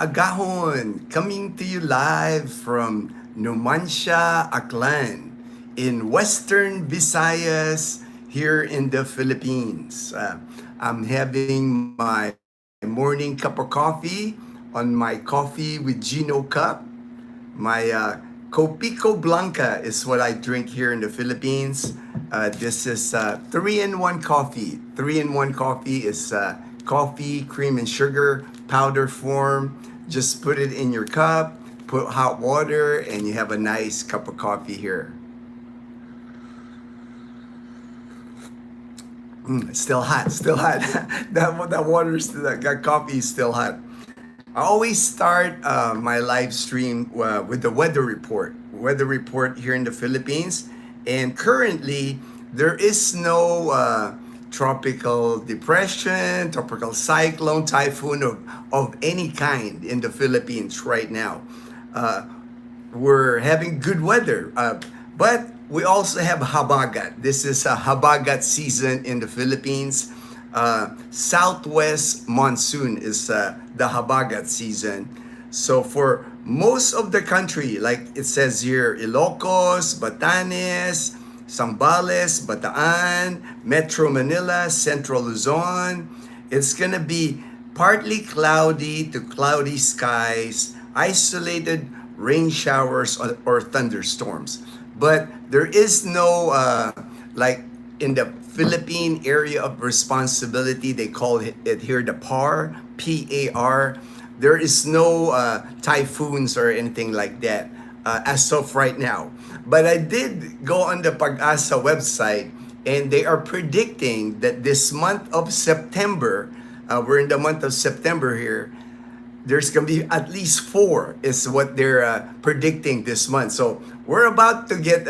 Agahon, coming to you live from Numancia, Aklan, in Western Visayas, here in the Philippines. I'm having my morning cup of coffee on my coffee with Ginno cup. My Copico Blanca is what I drink here in the Philippines. This is 3-in-1 coffee. 3-in-1 coffee is coffee, cream, and sugar, powder form. Just put it in your cup, put hot water, and you have a nice cup of coffee here. It's still hot, still hot. that coffee is still hot. I always start my live stream with the weather report. Weather report here in the Philippines. And currently, there is no tropical depression, tropical cyclone, typhoon of any kind in the Philippines right now. We're having good weather, but we also have habagat. This is a habagat season in the Philippines. Southwest monsoon is the habagat season. So for most of the country, like it says here, Ilocos, Batanes, Zambales, Bataan, Metro Manila, Central Luzon, it's gonna be partly cloudy to cloudy skies, isolated rain showers or thunderstorms. But there is no like in the Philippine area of responsibility, they call it here the PAR, P-A-R. There is no typhoons or anything like that as of right now. But I did go on the Pag-asa website, and they are predicting that this month of September, we're in the month of September here, there's gonna be at least 4 is what they're predicting this month. So we're about to get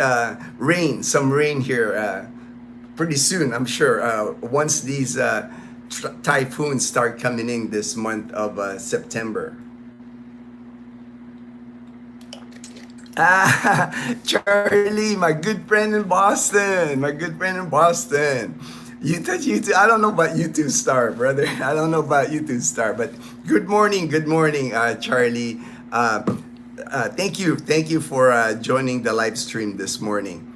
rain, some rain here pretty soon, I'm sure, once these typhoons start coming in this month of September. Charlie, my good friend in Boston, my good friend in Boston. YouTube. I don't know about YouTube star, brother. I don't know about YouTube star, but good morning, Charlie. Thank you for joining the live stream this morning.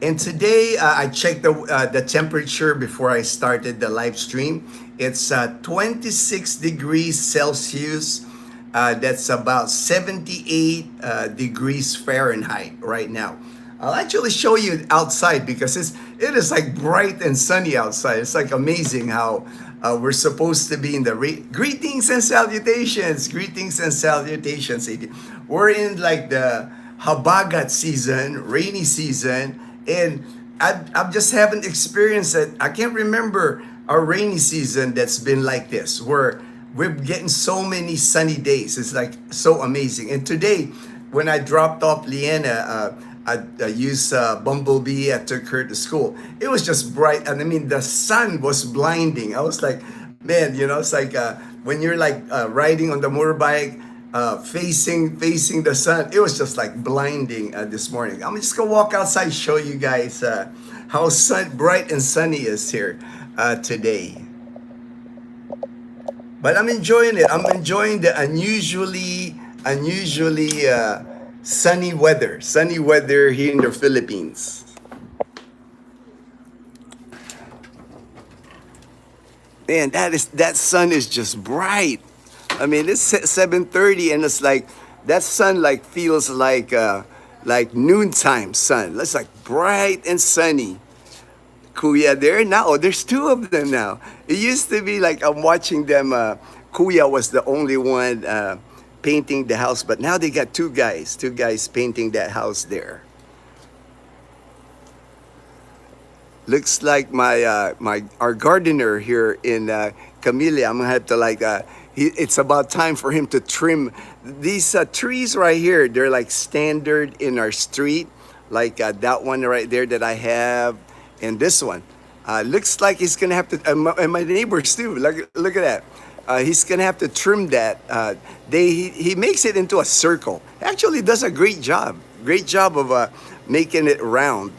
And today I checked the temperature before I started the live stream. It's 26 degrees Celsius. That's about 78 degrees Fahrenheit right now. I'll actually show you outside because it is like bright and sunny outside. It's like amazing how we're supposed to be in the greetings and salutations. Greetings and salutations. We're in like the habagat season, rainy season, and I just haven't experienced it. I can't remember a rainy season that's been like this, where we're getting so many sunny days. It's like so amazing. And today, when I dropped off Leanna, I used Bumblebee. I took her to school. It was just bright, and I mean the sun was blinding. I was like, man, it's like when you're like riding on the motorbike, facing the sun. It was just like blinding this morning. I'm just gonna walk outside, show you guys how bright and sunny is here today. But I'm enjoying it. I'm enjoying the unusually sunny weather here in the Philippines. Man, that sun is just bright. I mean, it's 7:30, and it's like that sun like feels like noontime sun. It's like bright and sunny. Kuya there now. Oh, there's 2 of them now. It used to be like I'm watching them. Kuya was the only one painting the house, but now they got 2 guys painting that house there. Looks like our gardener here in Camellia. I'm gonna have to it's about time for him to trim these trees right here. They're like standard in our street, like that one right there that I have, and this one. Looks like he's gonna have to, and my neighbors too. Look at that. He's gonna have to trim that. He makes it into a circle. Actually, does a great job of making it round.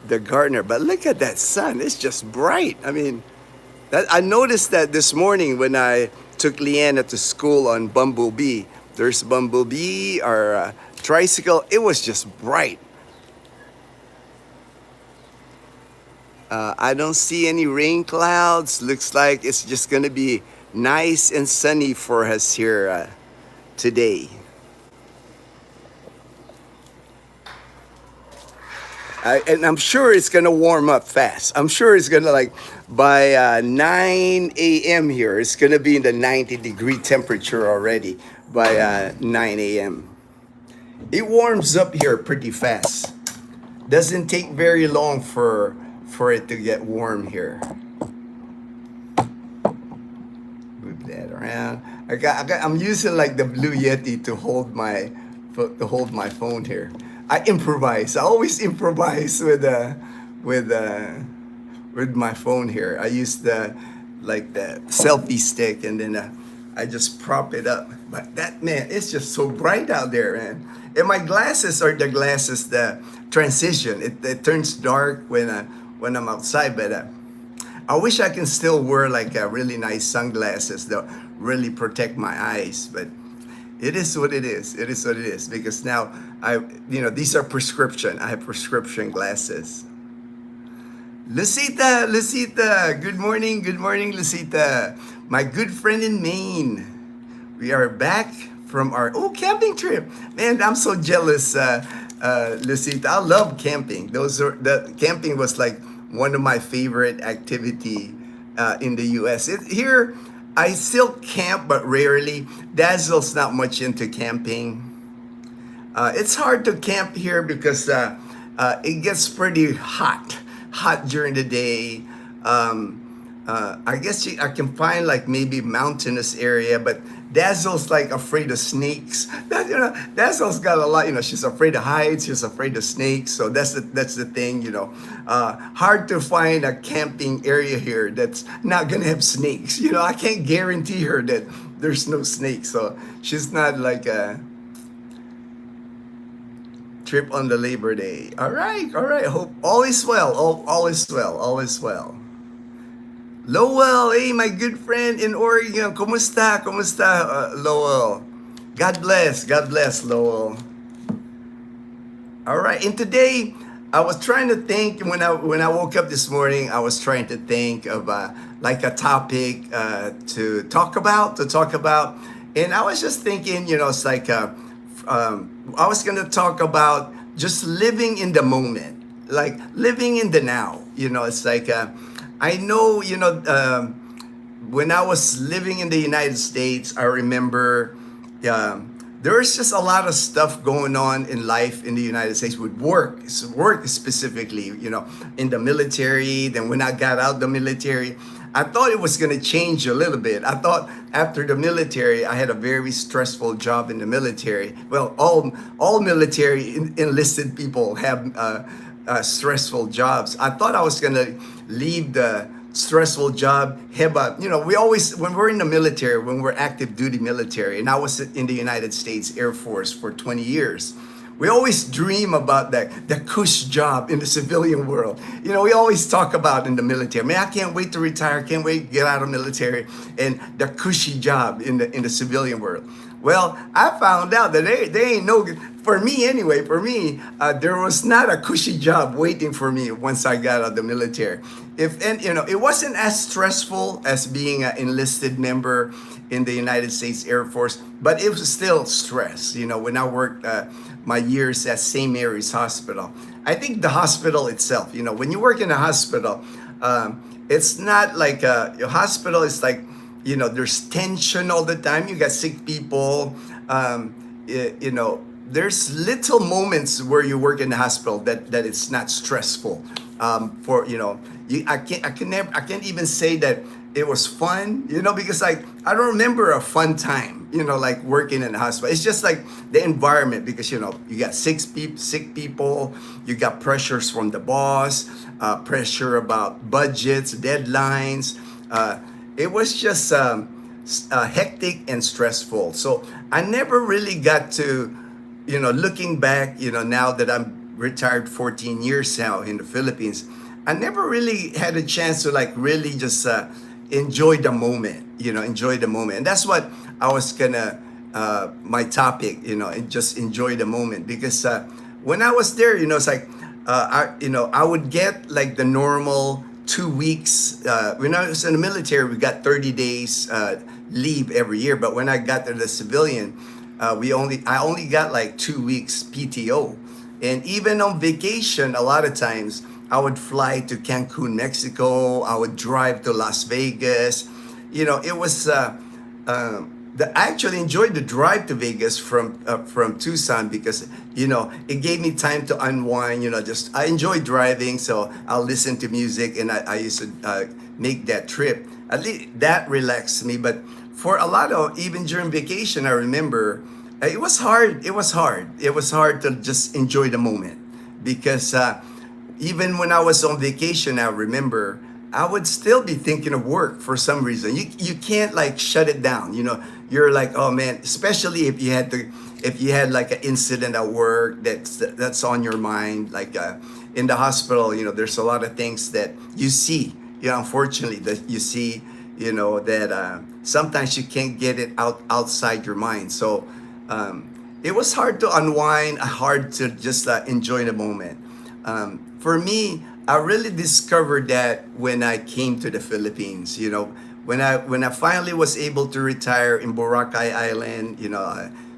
The gardener, but look at that sun. It's just bright. I mean, I noticed that this morning when I took Leanna to school on Bumblebee. There's Bumblebee or tricycle. It was just bright. I don't see any rain clouds. Looks like it's just going to be nice and sunny for us here today. And I'm sure it's going to warm up fast. I'm sure it's going to, like, by 9 a.m. here, it's going to be in the 90-degree temperature already by 9 a.m. It warms up here pretty fast. Doesn't take very long for it to get warm here. Move that around. I'm using like the Blue Yeti to hold my phone here. I improvise. I always improvise with my phone here. I use the selfie stick, and then I just prop it up. But that, man, it's just so bright out there, man. And my glasses are the glasses that transition. It turns dark when I'm outside, but I wish I can still wear like really nice sunglasses that really protect my eyes. But it is what it is. It is what it is, because now these are prescription. I have prescription glasses. Lucita, good morning, Lucita. My good friend in Maine. We are back from our camping trip. Man, I'm so jealous, Lucita. I love camping. Camping was like one of my favorite activity in the U.S. Here, I still camp, but rarely. Dazzle's not much into camping. It's hard to camp here because it gets pretty hot during the day. I guess I can find like maybe mountainous area, but Dazzle's like afraid of snakes. Dazzle's got a lot. She's afraid of heights. She's afraid of snakes. So that's the thing. Hard to find a camping area here that's not gonna have snakes. I can't guarantee her that there's no snakes. So she's not like a trip on the Labor Day. All right. Hope all is well. All is well. Lowell, hey, my good friend in Oregon. Kumusta, Lowell? God bless, Lowell. All right, and today I was trying to think when I woke up this morning. I was trying to think of like a topic to talk about, and I was just thinking, it's like I was gonna talk about just living in the moment, like living in the now. It's like. I know, when I was living in the United States, I remember there was just a lot of stuff going on in life in the United States with work specifically, in the military. Then when I got out of the military, I thought it was going to change a little bit. I thought after the military, I had a very stressful job in the military. Well, all military enlisted people have stressful jobs. I thought I was going to leave the stressful job. We always, when we're in the military, when we're active duty military, and I was in the United States Air Force for 20 years, we always dream about the cush job in the civilian world. We always talk about in the military, man, I can't wait to retire, can't wait to get out of the military, and the cushy job in the civilian world. Well, I found out that they ain't no, for me anyway, there was not a cushy job waiting for me once I got out of the military. It wasn't as stressful as being an enlisted member in the United States Air Force, but it was still stress. When I worked my years at St. Mary's Hospital, I think the hospital itself, when you work in a hospital, it's not like a hospital is like, there's tension all the time. You got sick people. There's little moments where you work in the hospital that it's not stressful. I can't even say that it was fun, because like I don't remember a fun time, like working in the hospital. It's just like the environment, because you got sick people, you got pressures from the boss, pressure about budgets, deadlines. It was just hectic and stressful. So I never really got to, looking back, now that I'm retired 14 years now in the Philippines, I never really had a chance to like really just, enjoy the moment, enjoy the moment. And that's what I was gonna, my topic, and just enjoy the moment. Because when I was there, it's like, I would get like the normal 2 weeks. When I was in the military, we got 30 days leave every year. But when I got to the civilian, I only got like 2 weeks PTO. And even on vacation, a lot of times I would fly to Cancun, Mexico. I would drive to Las Vegas. It was I actually enjoyed the drive to Vegas from Tucson, because it gave me time to unwind. Just I enjoy driving, so I'll listen to music, and I used to make that trip. At least that relaxed me. But for a lot of, even during vacation, I remember it was hard. It was hard. It was hard to just enjoy the moment, because even when I was on vacation, I remember I would still be thinking of work for some reason. You can't like shut it down. You're like, oh man, especially if you had like an incident at work that's on your mind. Like in the hospital, there's a lot of things that you see. Unfortunately, that you see. That sometimes you can't get it outside your mind. So it was hard to unwind, hard to just enjoy the moment. For me, I really discovered that when I came to the Philippines. When I finally was able to retire in Boracay Island,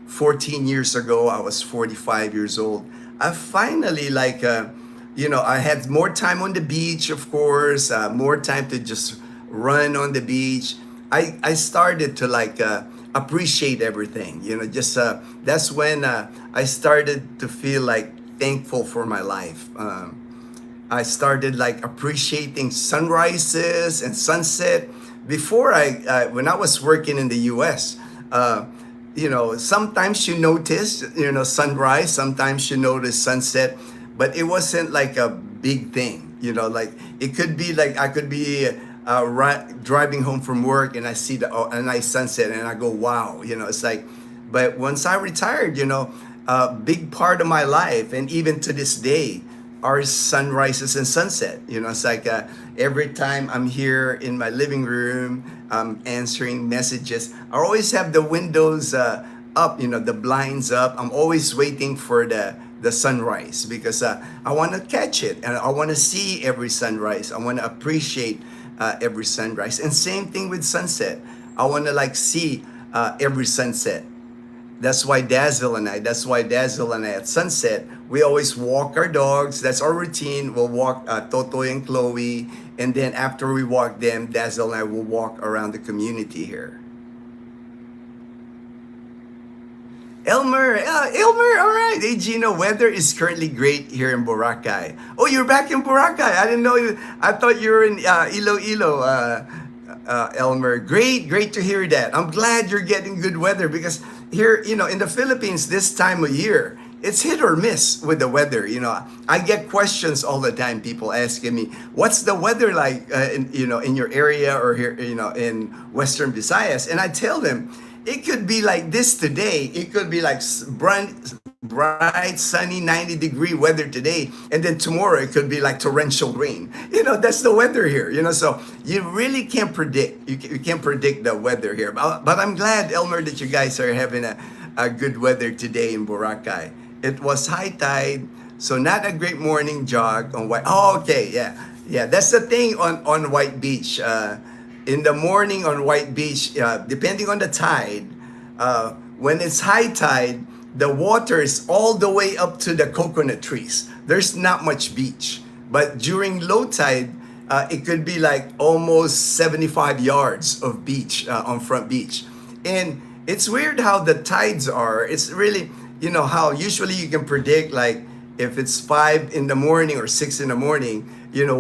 14 years ago, I was 45 years old. I finally I had more time on the beach, of course, more time to just run on the beach. I started to appreciate everything. That's when I started to feel like thankful for my life. I started appreciating sunrises and sunset. Before when I was working in the U.S., sometimes you notice, sunrise, sometimes you notice sunset, but it wasn't like a big thing. It could be I could be driving home from work and I see a nice sunset and I go, wow, it's like. But once I retired, a big part of my life, and even to this day, are sunrises and sunset. It's like every time I'm here in my living room, answering messages, I always have the windows up, the blinds up. I'm always waiting for the sunrise, because I want to catch it, and I want to see every sunrise. I want to appreciate every sunrise. And same thing with sunset. I want to see every sunset. That's why Dazzle and I at sunset, we always walk our dogs. That's our routine. We'll walk Toto and Chloe, and then after we walk them, Dazzle and I will walk around the community here. Elmer, all right. Hey, Ginno, weather is currently great here in Boracay. Oh, you're back in Boracay. I didn't know you. I thought you were in Iloilo, Elmer. Great to hear that. I'm glad you're getting good weather, because here, in the Philippines, this time of year, it's hit or miss with the weather. I get questions all the time. People asking me, "What's the weather like in your area or here, in Western Visayas?" And I tell them, it could be like this today. It could be like bright, sunny, 90-degree weather today, and then tomorrow it could be like torrential rain. That's the weather here. So you really can't predict. You can't predict the weather here. But I'm glad, Elmer, that you guys are having a good weather today in Boracay. It was high tide, so not a great morning jog on White. Oh, okay, yeah. That's the thing on White Beach. In the morning on White Beach, depending on the tide, when it's high tide, the water is all the way up to the coconut trees. There's not much beach. But during low tide, it could be like almost 75 yards of beach on Front Beach. And it's weird how the tides are. It's really, how usually you can predict, like if it's 5 in the morning or 6 in the morning,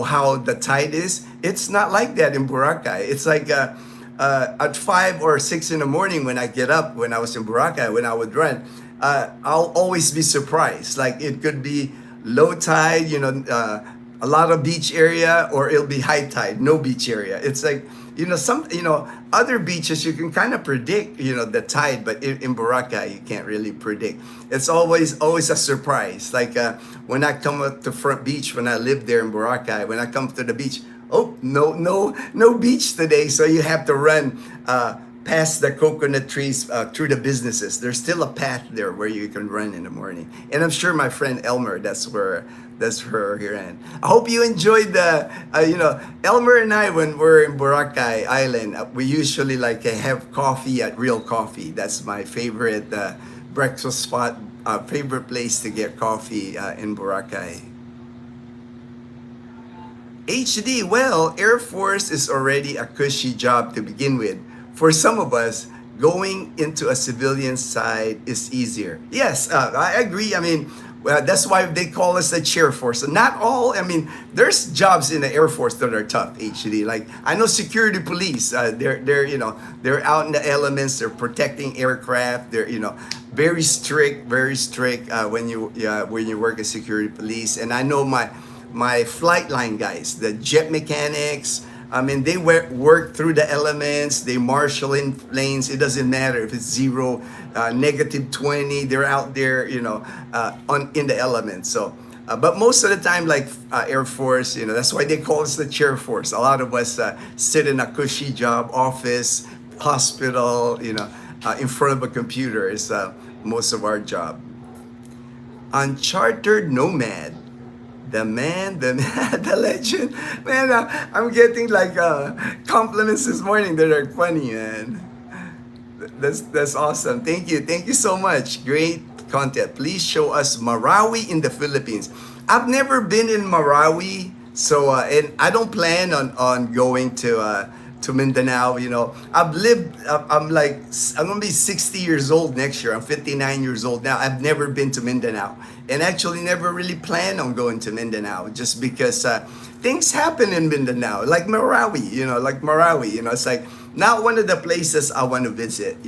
how the tide is. It's not like that in Boracay. It's like at 5 or 6 in the morning when I get up, when I was in Boracay, when I would run, I'll always be surprised. Like it could be low tide, a lot of beach area, or it'll be high tide, no beach area. It's like, other beaches you can kind of predict, the tide, but in Boracay you can't really predict. It's always a surprise. Like when I come up to Front Beach, when I lived there in Boracay, when I come to the beach, Oh, no beach today, so you have to run past the coconut trees through the businesses. There's still a path there where you can run in the morning. And I'm sure my friend Elmer, that's her here. And I hope you enjoyed the, Elmer and I, when we're in Boracay Island, we usually like have coffee at Real Coffee. That's my favorite breakfast spot, favorite place to get coffee in Boracay. HD, well, Air Force is already a cushy job to begin with. For some of us, going into a civilian side is easier. Yes, I agree. I mean, that's why they call us the chair force. Not all, I mean, there's jobs in the Air Force that are tough, HD. Like, I know security police, they're out in the elements, they're protecting aircraft, they're, very strict, when you work as security police. And I know my flight line guys, the jet mechanics, I mean, they work through the elements, they marshal in planes. It doesn't matter if it's 0, -20, they're out there, in the elements. So, but most of the time, like Air Force, that's why they call us the chair force. A lot of us sit in a cushy job, office, hospital, in front of a computer is most of our job. Uncharted Nomad. The man, the legend. Man, I'm getting like compliments this morning that are funny, man. That's awesome. Thank you so much. Great content. Please show us Marawi in the Philippines. I've never been in Marawi, so and I don't plan on going to Mindanao. I'm gonna be 60 years old next year. I'm 59 years old now. I've never been to Mindanao, and actually never really planned on going to Mindanao, just because things happen in Mindanao, like Marawi. It's like not one of the places I want to visit.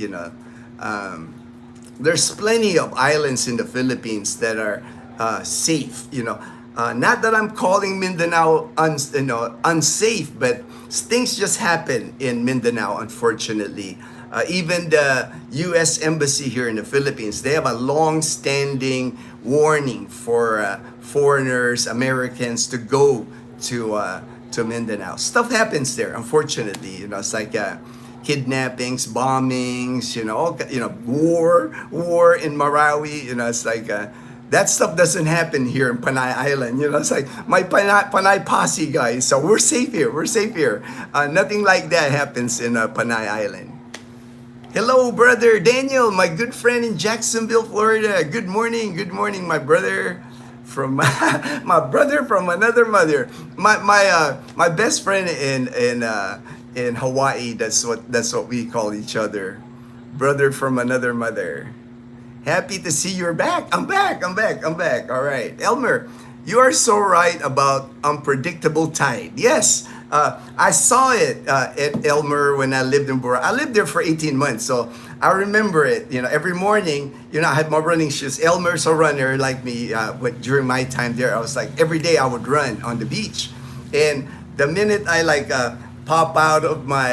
There's plenty of islands in the Philippines that are safe. Not that I'm calling Mindanao unsafe, but things just happen in Mindanao, unfortunately. Even the U.S. Embassy here in the Philippines, they have a long-standing warning for foreigners, Americans, to go to Mindanao. Stuff happens there, unfortunately. It's like kidnappings, bombings, war in Marawi. It's like that stuff doesn't happen here in Panay Island. It's like my Panay posse guys. So we're safe here. Nothing like that happens in Panay Island. Hello, brother Daniel, my good friend in Jacksonville, Florida. Good morning, my brother from my brother from another mother. My best friend in Hawaii. That's what we call each other, brother from another mother. Happy to see you're back. I'm back. All right. Elmer, you are so right about unpredictable tide. Yes, I saw it at Elmer when I lived in Bora. I lived there for 18 months, so I remember it. Every morning, I had my running shoes. Elmer's a runner like me, but during my time there, I was like, every day I would run on the beach. And the minute I pop out of my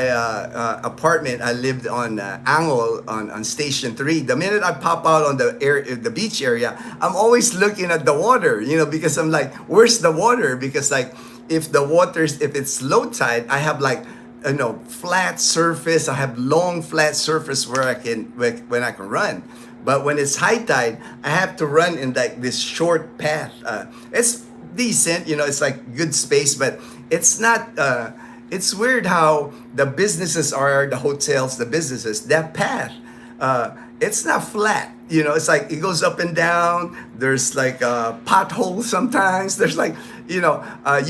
apartment, I lived on Angol on Station 3. The minute I pop out on the beach area, I'm always looking at the water, because I'm like, where's the water? Because if it's low tide, I have flat surface. I have long flat surface when I can run. But when it's high tide, I have to run in this short path. It's decent, it's like good space, but it's not. It's weird how the businesses are, the hotels, the businesses, that path, it's not flat. It's like it goes up and down. There's potholes sometimes. There's you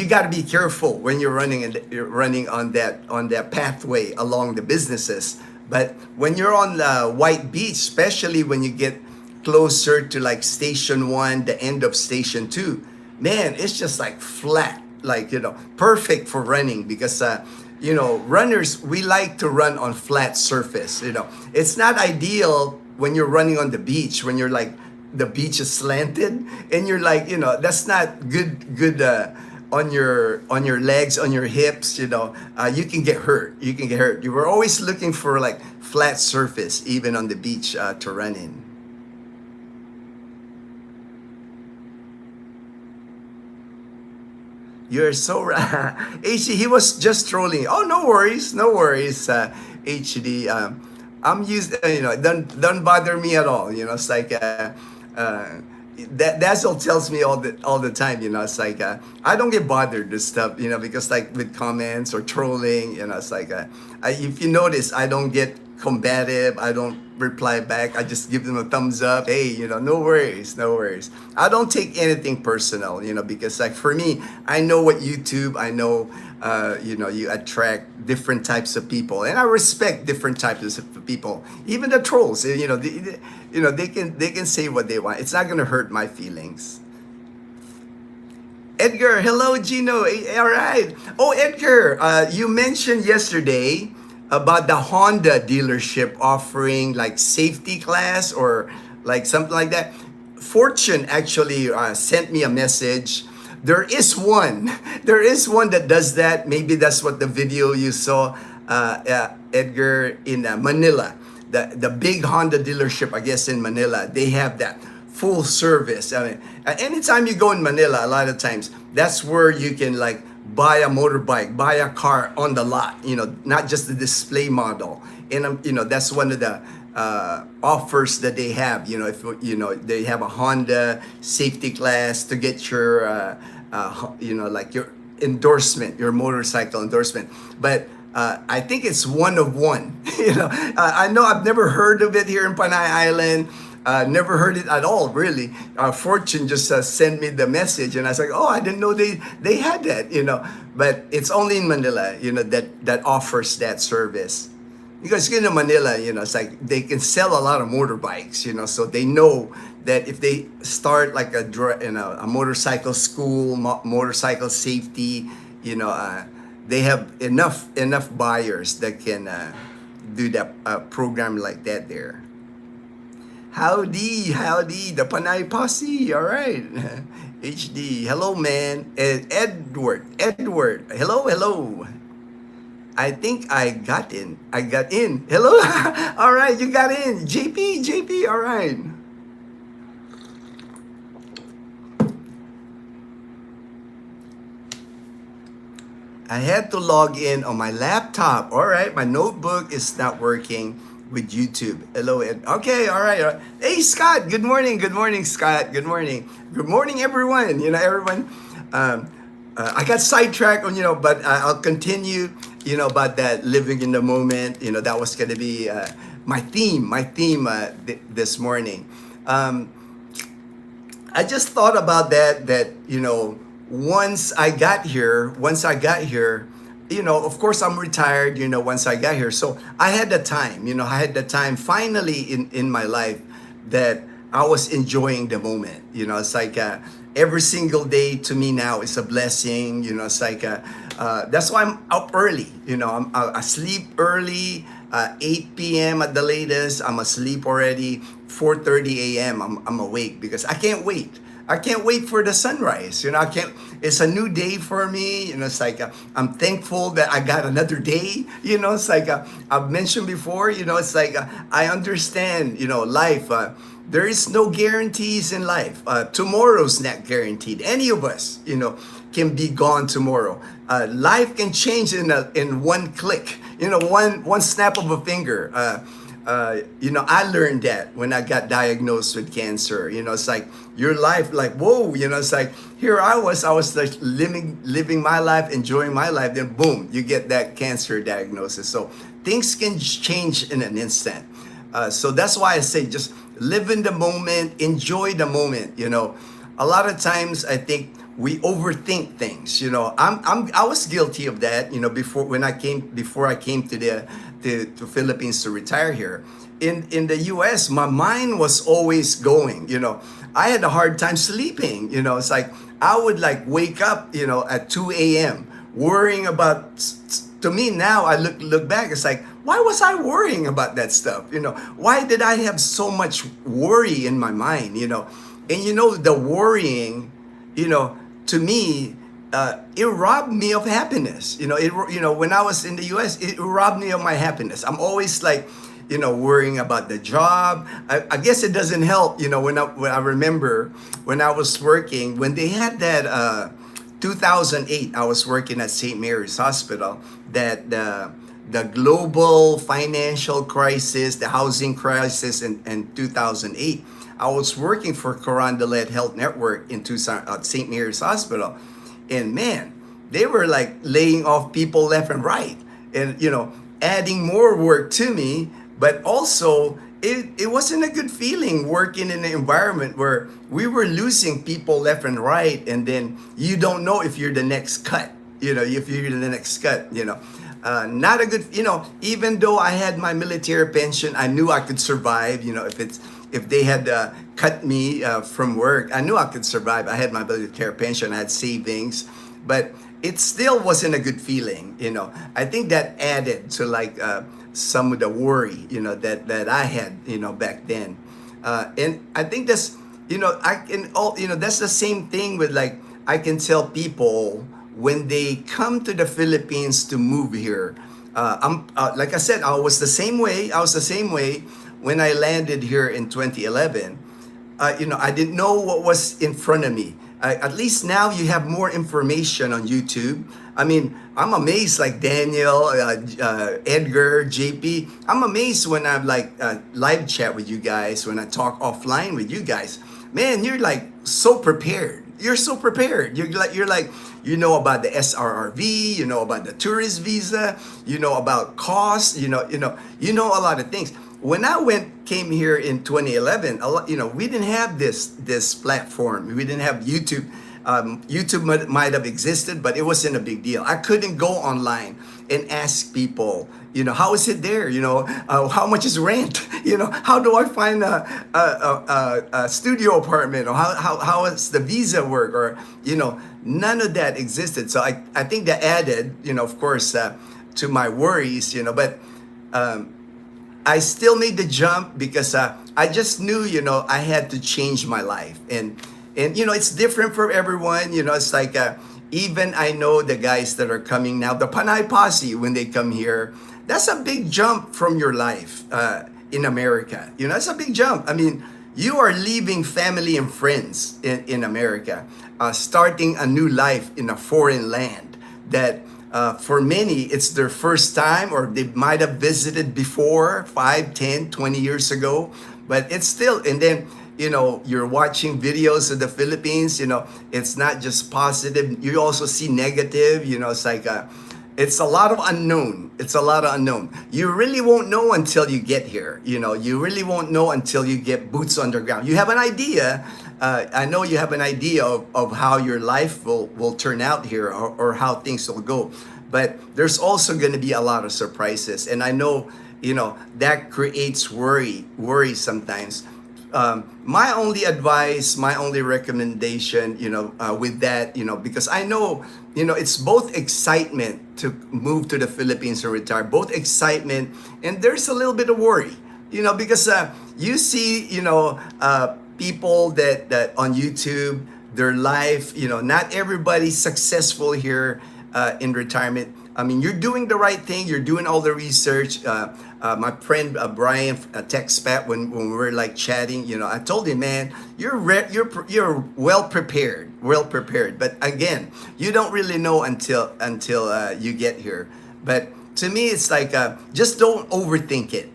got to be careful when you're running on that pathway along the businesses. But when you're on the White Beach, especially when you get closer to Station 1, the end of Station 2, man, it's just flat. Perfect for running, because runners, we like to run on flat surface. It's not ideal when you're running on the beach, when you're the beach is slanted and you're that's not good on your legs, on your hips. You can get hurt. You were always looking for flat surface even on the beach to run in. You're so right. HD, he was just trolling. Oh, no worries, no worries. HD, I'm used. Don't bother me at all. It's like uh, that's what tells me all the time. It's like I don't get bothered with stuff. Because like with comments or trolling. It's like if you notice, I don't get combative. I don't reply back. I just give them a thumbs up. Hey, no worries, no worries. I don't take anything personal, because like for me, I know what YouTube, I know, you attract different types of people, and I respect different types of people. Even the trolls, they can say what they want. It's not gonna hurt my feelings. Edgar, hello, Gino. All right. Oh, Edgar, you mentioned yesterday about the Honda dealership offering like safety class or like something like that. Fortune actually sent me a message. There is one. There is one that does that. Maybe that's what the video you saw, Edgar, in Manila. The big Honda dealership, I guess, in Manila. They have that full service. I mean, anytime you go in Manila, a lot of times, that's where you can like buy a motorbike, buy a car on the lot, not just the display model. And, that's one of the offers that they have, if, they have a Honda safety class to get your, like your endorsement, your motorcycle endorsement. But I think it's one of one. I know I've never heard of it here in Panay Island. Never heard it at all, really. Fortune just sent me the message, and I was like, "Oh, I didn't know they had that," But it's only in Manila, that offers that service. Because Manila, it's like they can sell a lot of motorbikes, so they know that if they start like a motorcycle school, motorcycle safety, they have enough buyers that can do that program like that there. Howdy, the Panay Posse, all right. HD, hello, man. Edward, hello. I think I got in. Hello, all right, you got in. JP, all right. I had to log in on my laptop. All right, my notebook is not working with YouTube. Hello, Ed. Okay, all right. Hey, Scott. Good morning, Scott. Good morning, everyone. Everyone. I got sidetracked on, but I'll continue. About that living in the moment. That was gonna be my theme. This morning. I just thought about that. Once I got here, of course I'm retired, once I got here. So I had the time, finally in my life that I was enjoying the moment. It's like every single day to me now is a blessing. It's like, that's why I'm up early. I sleep early, 8 p.m. at the latest. I'm asleep already, 4:30 a.m. I'm awake because I can't wait. I can't wait for the sunrise. It's a new day for me. It's like, I'm thankful that I got another day. It's like, I've mentioned before, it's like, I understand, life, there is no guarantees in life. Tomorrow's not guaranteed. Any of us, can be gone tomorrow. Life can change in one click, one snap of a finger. I learned that when I got diagnosed with cancer. It's like your life, like, whoa, it's like here I was like living my life, enjoying my life. Then boom, you get that cancer diagnosis. So things can change in an instant. So that's why I say just live in the moment, enjoy the moment. A lot of times I think we overthink things. I was guilty of that. Before I came to the Philippines to retire here. In the U.S., my mind was always going. I had a hard time sleeping. It's like I would like wake up, at 2 a.m. worrying about. To me now, I look back. It's like, why was I worrying about that stuff? Why did I have so much worry in my mind? And the worrying, to me, it robbed me of happiness. When I was in the U.S., it robbed me of my happiness. I'm always like, worrying about the job. I guess it doesn't help. When I remember when I was working, when they had that 2008, I was working at St. Mary's Hospital. That the global financial crisis, the housing crisis in 2008, I was working for Carondelet Health Network in Tucson at St. Mary's Hospital. And man, they were like laying off people left and right, and adding more work to me. But also, it wasn't a good feeling working in an environment where we were losing people left and right, and then you don't know if you're the next cut. If you're the next cut. Not a good. Even though I had my military pension, I knew I could survive. If they had cut me from work, I knew I could survive. I had my military pension, I had savings, but it still wasn't a good feeling. I think that added to like some of the worry, that I had, back then. And I think that's, that's the same thing with like, I can tell people when they come to the Philippines to move here. Like I said, I was the same way. When I landed here in 2011. I didn't know what was in front of me. At least now you have more information on YouTube. I mean, I'm amazed, like Daniel, Edgar, JP. I'm amazed when I'm like live chat with you guys, when I talk offline with you guys. Man, you're like so prepared. You're so prepared. You're like, about the SRRV, about the tourist visa, about costs, you know a lot of things. When I came here in 2011, we didn't have this platform. We didn't have YouTube. YouTube might have existed, but it wasn't a big deal. I couldn't go online and ask people, how is it there? How much is rent? How do I find a studio apartment? Or how does the visa work? Or, none of that existed. So I think that added, of course, to my worries, but I still made the jump because I just knew, I had to change my life. And it's different for everyone. It's like, even I know the guys that are coming now, the Panay Posse, when they come here, that's a big jump from your life in America. It's a big jump. I mean, you are leaving family and friends in America, starting a new life in a foreign land that for many, it's their first time, or they might have visited before 5, 10, 20 years ago, but it's still, and then, you're watching videos of the Philippines, it's not just positive, you also see negative, it's like, it's a lot of unknown. You really won't know until you get here. You really won't know until you get boots on the ground. You have an idea. I know you have an idea of how your life will turn out here, or how things will go. But there's also going to be a lot of surprises. And I know, that creates worry sometimes. My only advice, my only recommendation, with that, because I know, it's both excitement to move to the Philippines and retire, both excitement, and there's a little bit of worry, because you see, people that on YouTube, their life, not everybody's successful here in retirement. I mean, you're doing the right thing. You're doing all the research. My friend Brian text Pat when we were like chatting. I told him, man, you're well prepared. But again, you don't really know until you get here. But to me, it's like just don't overthink it.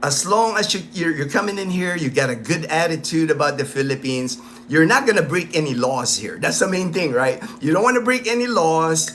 As long as you're coming in here, you got a good attitude about the Philippines. You're not gonna break any laws here. That's the main thing, right? You don't want to break any laws.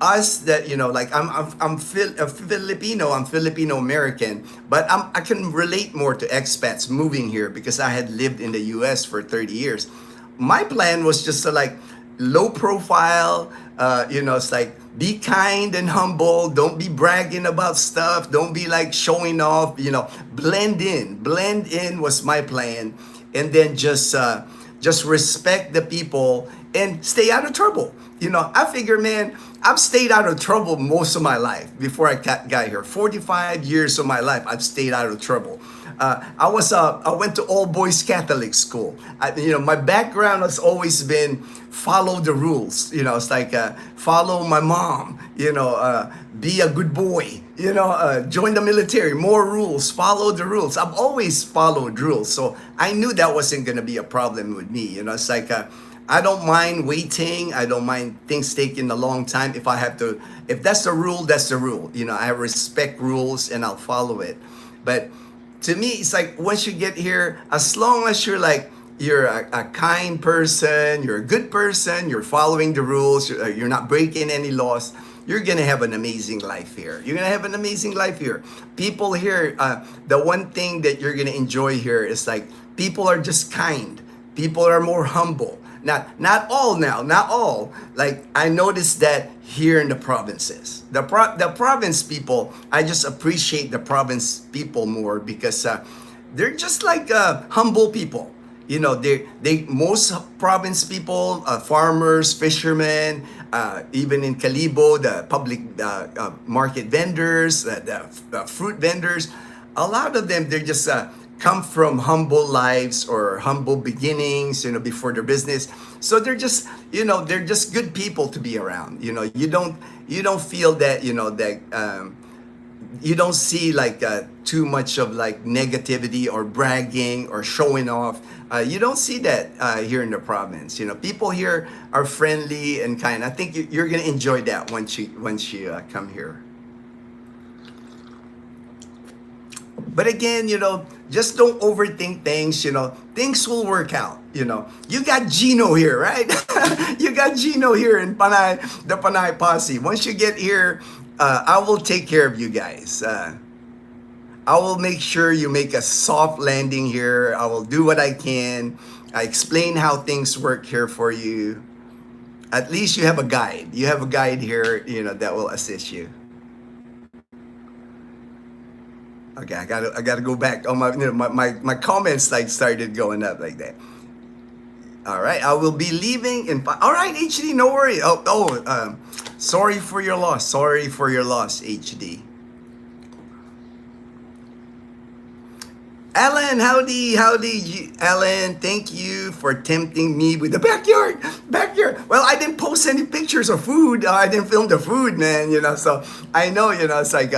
Us that like I'm Filipino. I'm Filipino American, but I can relate more to expats moving here because I had lived in the U.S. for 30 years. My plan was just to like low profile. It's like be kind and humble. Don't be bragging about stuff. Don't be like showing off. Blend in. Blend in was my plan. And then just respect the people and stay out of trouble. I figure, man, I've stayed out of trouble most of my life before I got here. 45 years of my life, I've stayed out of trouble. I went to all boys Catholic school. My background has always been follow the rules. It's like follow my mom. Be a good boy. Join the military. More rules. Follow the rules. I've always followed rules, so I knew that wasn't gonna be a problem with me. It's like I don't mind waiting. I don't mind things taking a long time. If that's the rule, that's the rule. I respect rules and I'll follow it. But to me, it's like once you get here, as long as you're a kind person, you're a good person, you're following the rules, you're not breaking any laws, you're gonna have an amazing life here. You're gonna have an amazing life here. People here, the one thing that you're gonna enjoy here is like people are just kind. People are more humble. Not all now, not all. Like I noticed that here in the provinces, the province people, I just appreciate the province people more because they're just like humble people. They most province people, farmers, fishermen, even in Calibo, the public market vendors, the fruit vendors, a lot of them they're just come from humble lives or humble beginnings, before their business. So they're just good people to be around. You don't feel that, you don't see like too much of like negativity or bragging or showing off. You don't see that here in the province. People here are friendly and kind. I think you're gonna enjoy that once you come here. But again, just don't overthink things. Things will work out. You got Ginno here, right? You got Ginno here in Panay, the Panay Posse. Once you get here, I will take care of you guys. I will make sure you make a soft landing here. I will do what I can. I explain how things work here for you. At least you have a guide. You have a guide here, that will assist you. Okay, I gotta go back. Oh my comments like started going up like that. All right, I will be leaving in. All right, HD, no worry. Sorry for your loss. Sorry for your loss, HD. Alan, howdy, Alan, thank you for tempting me with the backyard. Well, I didn't post any pictures of food. I didn't film the food, man. So I know, it's like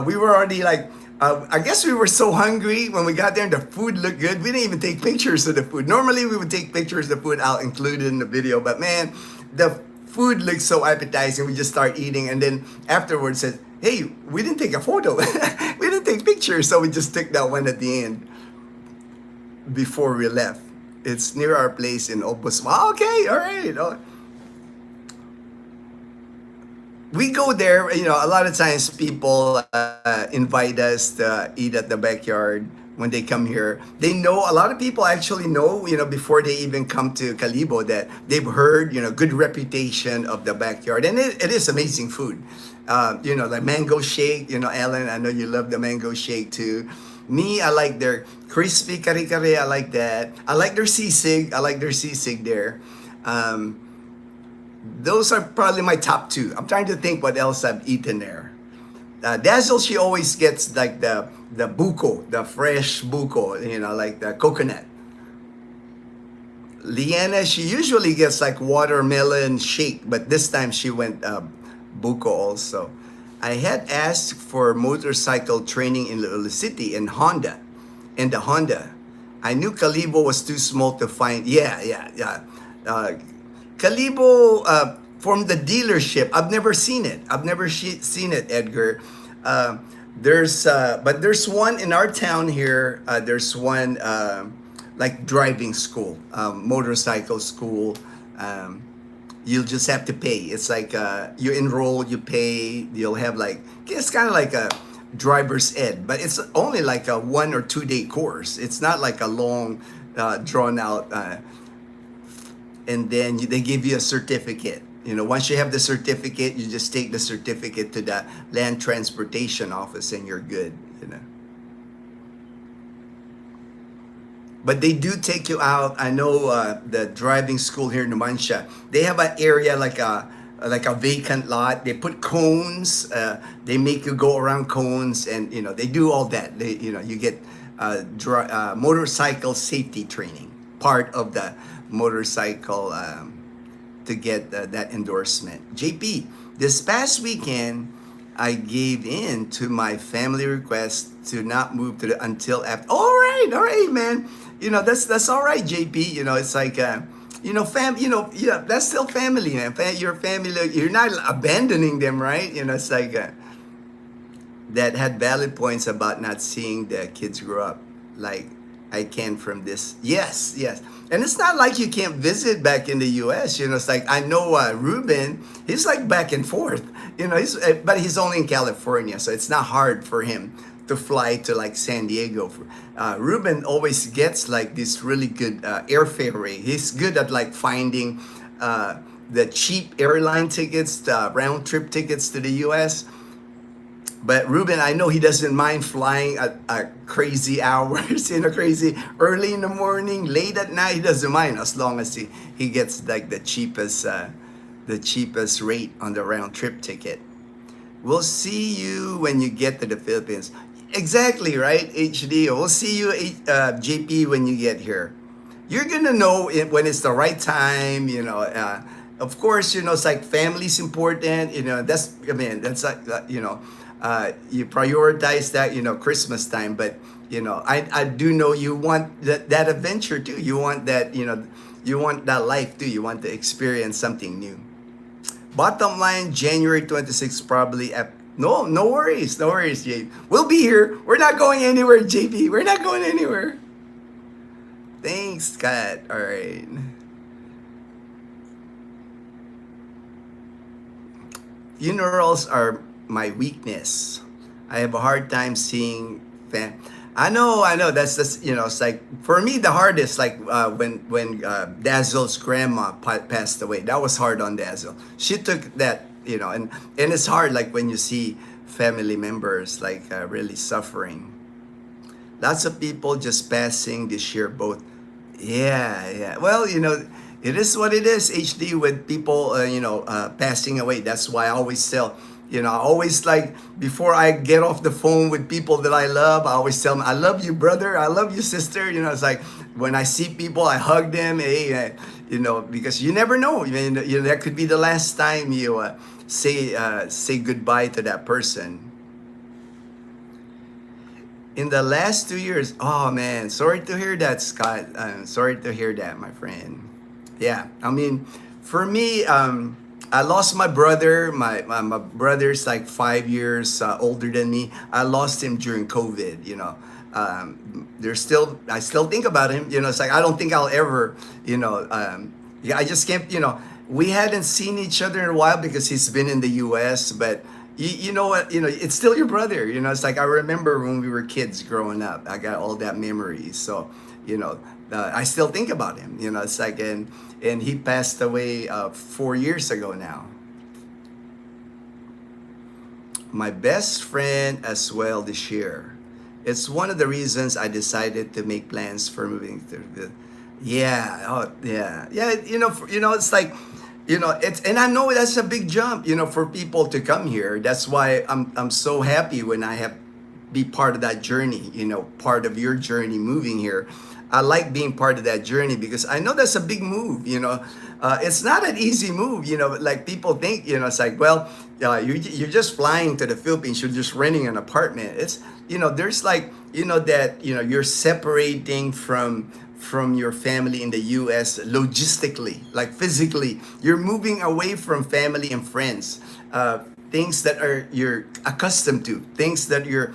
we were already like. I guess we were so hungry when we got there and the food looked good. We didn't even take pictures of the food. Normally we would take pictures of the food. I'll include it in the video. But man, the food looked so appetizing. We just start eating. And then afterwards said, hey, we didn't take a photo. We didn't take pictures. So we just took that one at the end before we left. It's near our place in Opus. Okay, all right. We go there, a lot of times people invite us to eat at the backyard when they come here. They know, a lot of people actually know, before they even come to Calibo that they've heard, good reputation of the backyard. And it is amazing food. Like mango shake, Ellen, I know you love the mango shake too. Me, I like their crispy kare-kare, I like that. I like their sisig, there. Those are probably my top two. I'm trying to think what else I've eaten there. Dazzle, she always gets like the buko, the fresh buko, like the coconut. Liana, she usually gets like watermelon shake, but this time she went buko also. I had asked for motorcycle training in Little City in the Honda. I knew Calibo was too small to find. Yeah. Calibo, from the dealership, I've never seen it. Seen it, Edgar. But there's one in our town here. There's one like driving school, motorcycle school. You'll just have to pay. It's like you enroll, you pay. You'll have it's kind of like a driver's ed, but it's only like a 1 or 2 day course. It's not like a long, drawn out. And then they give you a certificate. Once you have the certificate, you just take the certificate to the land transportation office and you're good, But they do take you out. I know the driving school here in Numancia, they have an area like a vacant lot. They put cones. They make you go around cones, and they do all that. You get motorcycle safety training, part of the motorcycle to get that endorsement. JP, this past weekend, I gave in to my family request to not move to the until after. All right, man. That's all right, JP. It's like that's still family, man. Your family, you're not abandoning them, right? It's like that had valid points about not seeing the kids grow up like I can from this. Yes, yes. And it's not like you can't visit back in the US. It's like I know Ruben, he's like back and forth. But he's only in California, so it's not hard for him to fly to like San Diego. Ruben always gets like this really good airfare rate. He's good at like finding the cheap airline tickets, round trip tickets to the US. But Ruben, I know he doesn't mind flying at crazy hours, crazy early in the morning, late at night. He doesn't mind as long as he gets like the cheapest rate on the round trip ticket. We'll see you when you get to the Philippines. Exactly, right, HD. We'll see you, JP, when you get here. You're gonna know when it's the right time. Of course, it's like family's important. That's like you prioritize that, Christmas time. But I do know you want that adventure too. You want that, you want that life too. You want to experience something new. Bottom line, January 26th probably. No worries, JP. We'll be here. We're not going anywhere, JP. We're not going anywhere. Thanks, Scott. All right. Funerals are my weakness. I have a hard time seeing I know. That's just it's like for me the hardest like when Dazzle's grandma passed away. That was hard on Dazzle. She took that and it's hard like when you see family members like really suffering. Lots of people just passing this year both. Yeah. Well, it is what it is. HD with people passing away. That's why I always tell. I always like, before I get off the phone with people that I love, I always tell them, I love you, brother. I love you, sister. It's like, when I see people, I hug them, hey, because you never know. That could be the last time you say goodbye to that person. In the last 2 years, oh man, sorry to hear that, Scott. Sorry to hear that, my friend. Yeah, for me, I lost my brother. My brother's like 5 years older than me. I lost him during COVID. I still think about him. It's like I don't think I'll ever. I just can't. We hadn't seen each other in a while because he's been in the U.S. But you know what? It's still your brother. It's like I remember when we were kids growing up. I got all that memories. So I still think about him. It's like and he passed away 4 years ago now. My best friend as well this year. It's one of the reasons I decided to make plans for moving to the. Yeah. Oh, yeah. Yeah. It's like, it's, and I know that's a big jump, for people to come here. That's why I'm so happy when I have be part of that journey. Part of your journey moving here. I like being part of that journey because I know that's a big move. It's not an easy move. Like people think. It's like, well, you're just flying to the Philippines. You're just renting an apartment. It's there's like that you're separating from your family in the U.S. logistically, like physically. You're moving away from family and friends. Things that you're accustomed to. Things that your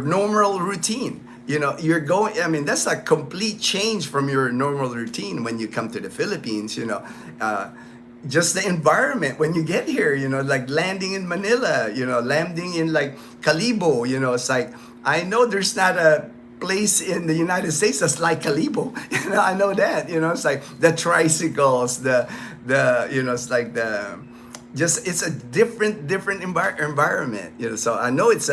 normal routine. You're going, that's a complete change from your normal routine when you come to the Philippines, just the environment when you get here, like landing in Manila, landing in like Calibo, it's like, I know there's not a place in the United States that's like Calibo. I know that, it's like the tricycles, it's like it's a different environment, so I know it's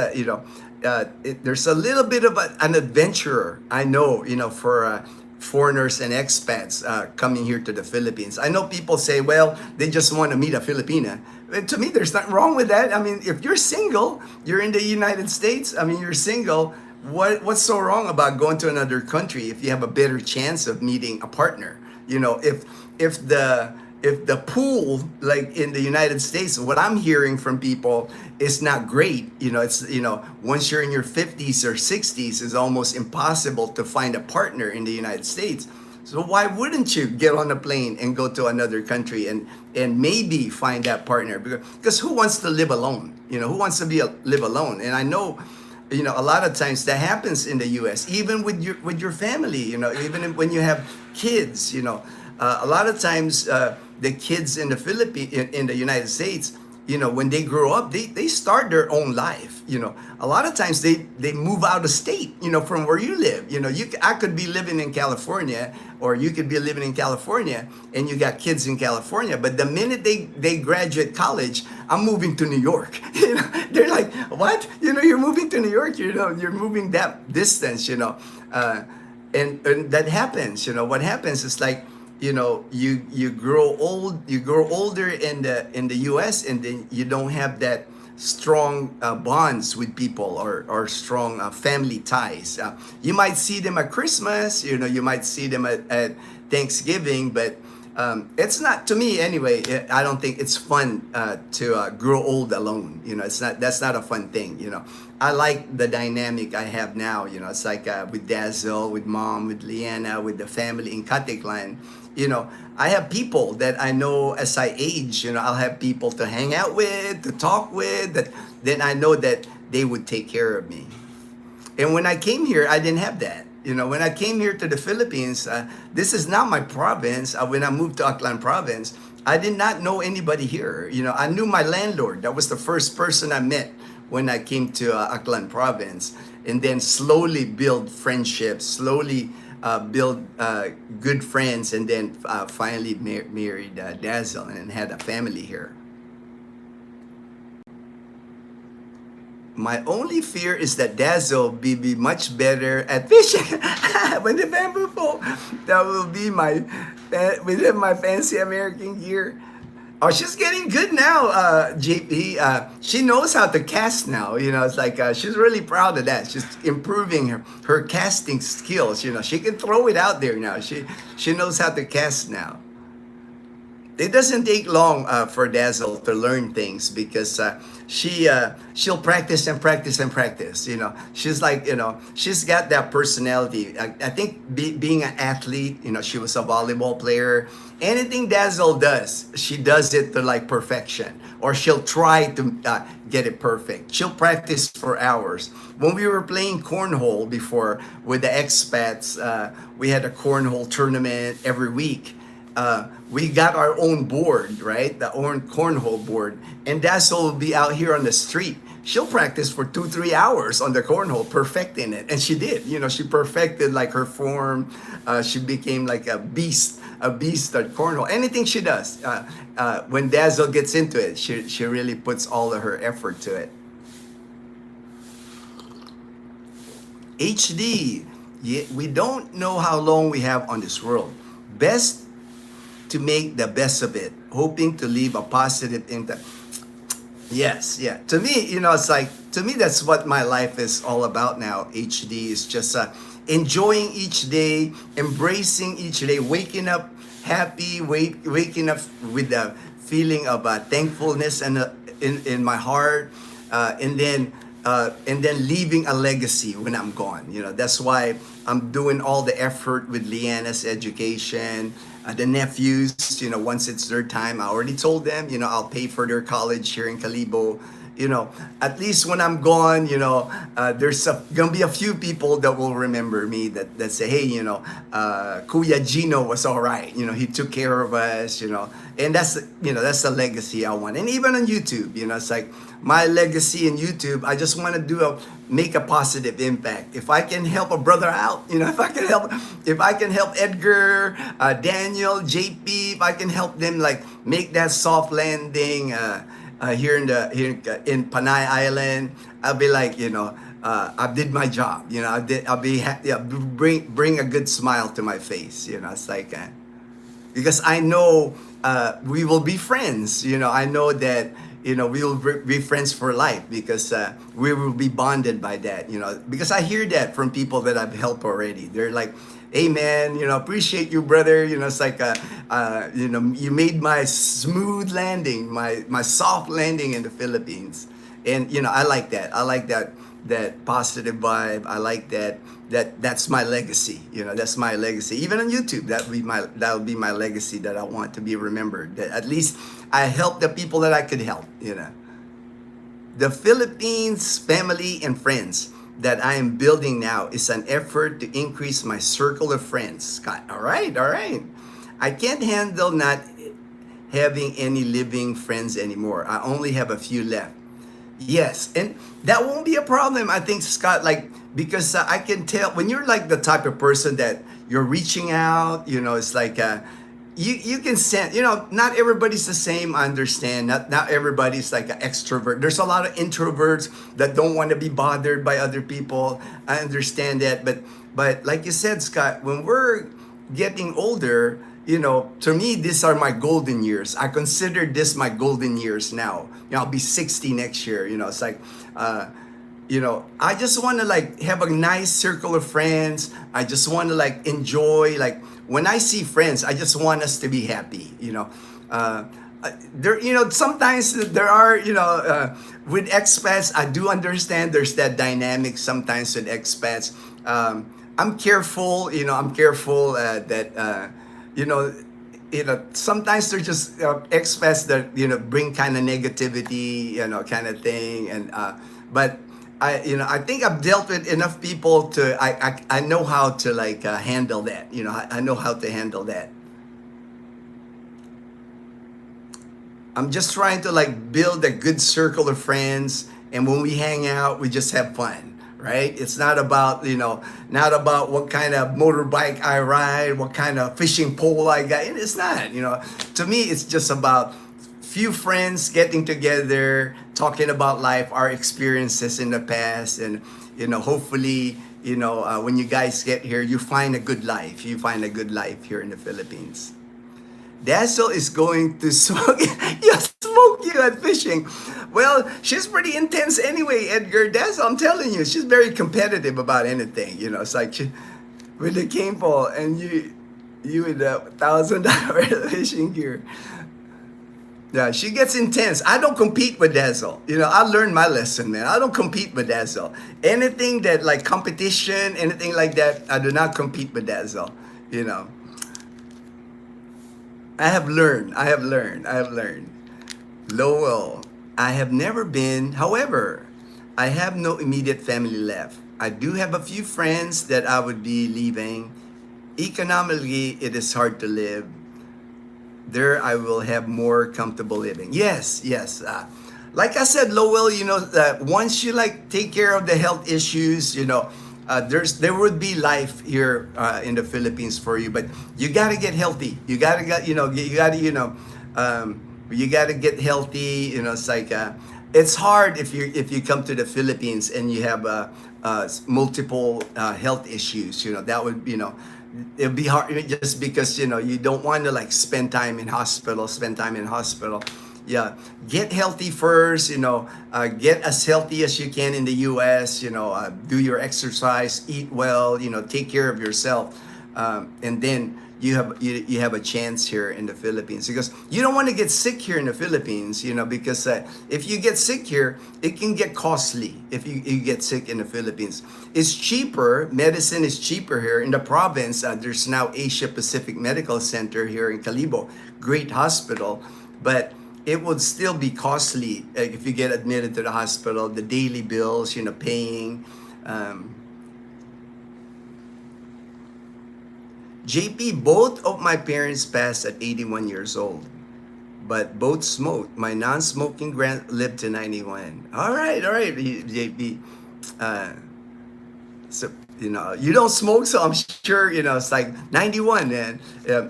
there's a little bit of an adventurer, I know, for foreigners and expats coming here to the Philippines. I know people say, well, they just want to meet a Filipina. To me, there's nothing wrong with that. If you're single, you're in the United States, you're single, what's so wrong about going to another country if you have a better chance of meeting a partner? You know, if the if the pool, like in the United States, what I'm hearing from people is not great. You know, it's, you know, once you're in your 50s or 60s, it's almost impossible to find a partner in the United States. So why wouldn't you get on a plane and go to another country and maybe find that partner? Because who wants to live alone? You know, who wants to live alone? And I know, you know, a lot of times that happens in the U.S. even with your family. You know, even when you have kids. You know, a lot of times the kids in the Philippines, in the United States, you know, when they grow up, they start their own life. You know, a lot of times they move out of state, you know, from where you live. You know, I could be living in California, or you could be living in California and you got kids in California, but the minute they graduate college, I'm moving to New York. You know, they're like, what? You know, you're moving to New York, you know, you're moving that distance, you know. And that happens. You know, what happens is, like, you know, you grow older in the US, and then you don't have that strong bonds with people, or strong family ties. You might see them at Christmas, you know, you might see them at Thanksgiving, but it's not, to me anyway, I don't think it's fun to grow old alone. You know, that's not a fun thing. You know, I like the dynamic I have now. You know, it's like with Dazzle, with Mom, with Leanna, with the family in Katiklan. You know, I have people that I know as I age. You know, I'll have people to hang out with, to talk with, that then I know that they would take care of me. And when I came here, I didn't have that. You know, when I came here to the Philippines, this is not my province. When I moved to Aklan province, I did not know anybody here. You know, I knew my landlord. That was the first person I met when I came to Aklan province. And then slowly build friendships, slowly build good friends, and then finally married Dazzle and had a family here. My only fear is that Dazzle be much better at fishing. When the bamboo pole, that will be with my fancy American gear. Oh, she's getting good now, JP. She knows how to cast now. You know, it's like she's really proud of that. She's improving her casting skills. You know, she can throw it out there now. She knows how to cast now. It doesn't take long for Dazzle to learn things, because she'll practice and practice and practice. You know, she's like, you know, she's got that personality. I think being an athlete, you know, she was a volleyball player. Anything Dazzle does, she does it to like perfection, or she'll try to get it perfect. She'll practice for hours. When we were playing cornhole before with the expats, we had a cornhole tournament every week. We got our own board, right? The own cornhole board. And Dazzle will be out here on the street. She'll practice for 2-3 hours on the cornhole, perfecting it. And she did. You know, she perfected like her form. She became like a beast at cornhole. Anything she does, when Dazzle gets into it, she really puts all of her effort to it. HD, we don't know how long we have on this world. Best to make the best of it, hoping to leave a positive impact. Yes, yeah. To me, you know, it's like, to me, that's what my life is all about now. HD is just enjoying each day, embracing each day, waking up happy, waking up with a feeling of thankfulness and in my heart, and then leaving a legacy when I'm gone. You know, that's why I'm doing all the effort with Leanna's education. The nephews, you know, once it's their time, I already told them, you know, I'll pay for their college here in Calibo. You know, at least when I'm gone, you know, there's gonna be a few people that will remember me, that say, hey, you know, Kuya Ginno was all right. You know, he took care of us, you know, and that's the legacy I want. And even on YouTube, you know, it's like my legacy in YouTube, I just want to make a positive impact. If I can help a brother out, you know, if I can help Edgar, Daniel, JP, if I can help them like make that soft landing here in Panay Island, I'll be like, you know, I did my job. You know, I'll be happy. Bring a good smile to my face. You know, it's like because I know we will be friends. You know, I know that, we will be friends for life because we will be bonded by that, because I hear that from people that I've helped already. They're like, hey man, appreciate you, brother. It's like, you made my smooth landing, my soft landing in the Philippines. And, I like that. I like that positive vibe. I like that's my legacy. That's my legacy. Even on YouTube, that'll be my legacy that I want to be remembered. That at least I helped the people that I could help. The Philippines family and friends that I am building now is an effort to increase my circle of friends. Scott, all right, all right. I can't handle not having any living friends anymore. I only have a few left. Yes, and that won't be a problem, I think, Scott, like, because I can tell when you're like the type of person that you're reaching out, it's like, you can sense, not everybody's the same. I understand. Not everybody's like an extrovert. There's a lot of introverts that don't want to be bothered by other people. I understand that. But like you said, Scott, when we're getting older, to me, these are my golden years. I consider this my golden years now. I'll be 60 next year. It's like, I just want to like have a nice circle of friends. I just want to like enjoy, like, when I see friends, I just want us to be happy. There, sometimes there are, with expats, I do understand there's that dynamic sometimes with expats. I'm careful, that, sometimes they're just expats that, bring kind of negativity, kind of thing. And, but I think I've dealt with enough people to, I know how to like handle that. I know how to handle that. I'm just trying to like build a good circle of friends, and when we hang out, we just have fun, right? It's not about, not about what kind of motorbike I ride, what kind of fishing pole I got. It's not, to me, it's just about few friends getting together, talking about life, our experiences in the past, and hopefully, when you guys get here, you find a good life. You find a good life here in the Philippines. Dazzle is going to smoke you at fishing. Well, she's pretty intense anyway, Edgar. Dazzle, I'm telling you, she's very competitive about anything. It's like with the cane pole and you with the $1,000 fishing gear. Yeah, she gets intense. I don't compete with Dazzle. I learned my lesson, man. I don't compete with Dazzle. Anything that like competition, anything like that, I do not compete with Dazzle. I have learned. Lowell, I have never been. However, I have no immediate family left. I do have a few friends that I would be leaving. Economically, it is hard to live. There I will have more comfortable living. Yes. Like I said, Lowell, once you like take care of the health issues, there would be life here in the Philippines for you, but you got to get healthy. You got to get healthy. It's like it's hard if you come to the Philippines and you have multiple health issues. That would it'd be hard just because you don't want to like spend time in hospital. Yeah, get healthy first. Get as healthy as you can in the U.S. Do your exercise, eat well. Take care of yourself, and then you have a chance here in the Philippines, because you don't want to get sick here in the Philippines. Because if you get sick here, it can get costly. If you get sick in the Philippines, it's cheaper. Medicine is cheaper here in the province. There's now Asia Pacific Medical Center here in Calibo, great hospital, but it would still be costly if you get admitted to the hospital. The daily bills, paying. JP, both of my parents passed at 81 years old, but both smoked. My non-smoking grand lived to 91. All right, JP. So you don't smoke, so I'm sure it's like 91, man.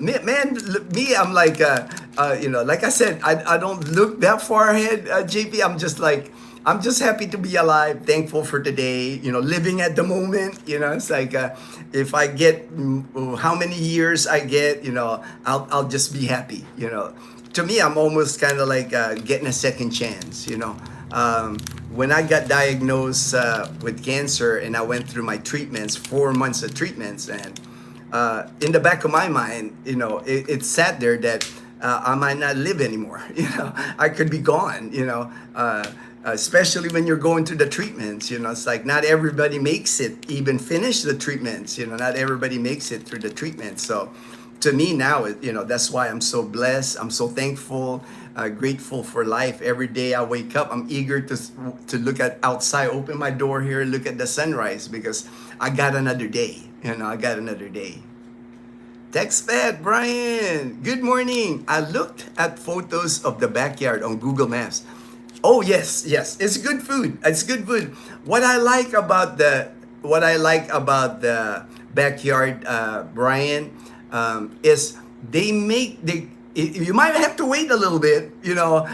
Me, I'm like like I said, I don't look that far ahead, JP. I'm just happy to be alive, thankful for today, living at the moment. It's like if I get how many years I get, I'll just be happy. to me, I'm almost kind of like getting a second chance, when I got diagnosed with cancer and I went through my treatments, 4 months of treatments, and in the back of my mind, it sat there that I might not live anymore. I could be gone. Especially when you're going through the treatments. It's like not everybody makes it, even finish the treatments. Not everybody makes it through the treatment. So to me now, that's why I'm so blessed. I'm so thankful, grateful for life. Every day I wake up, I'm eager to look at outside, open my door here, look at the sunrise, because I got another day. I got another day. Text Fat Brian, good morning. I looked at photos of the backyard on Google Maps. Oh yes, it's good food. It's good food. What I like about the backyard, Brian, is you might have to wait a little bit.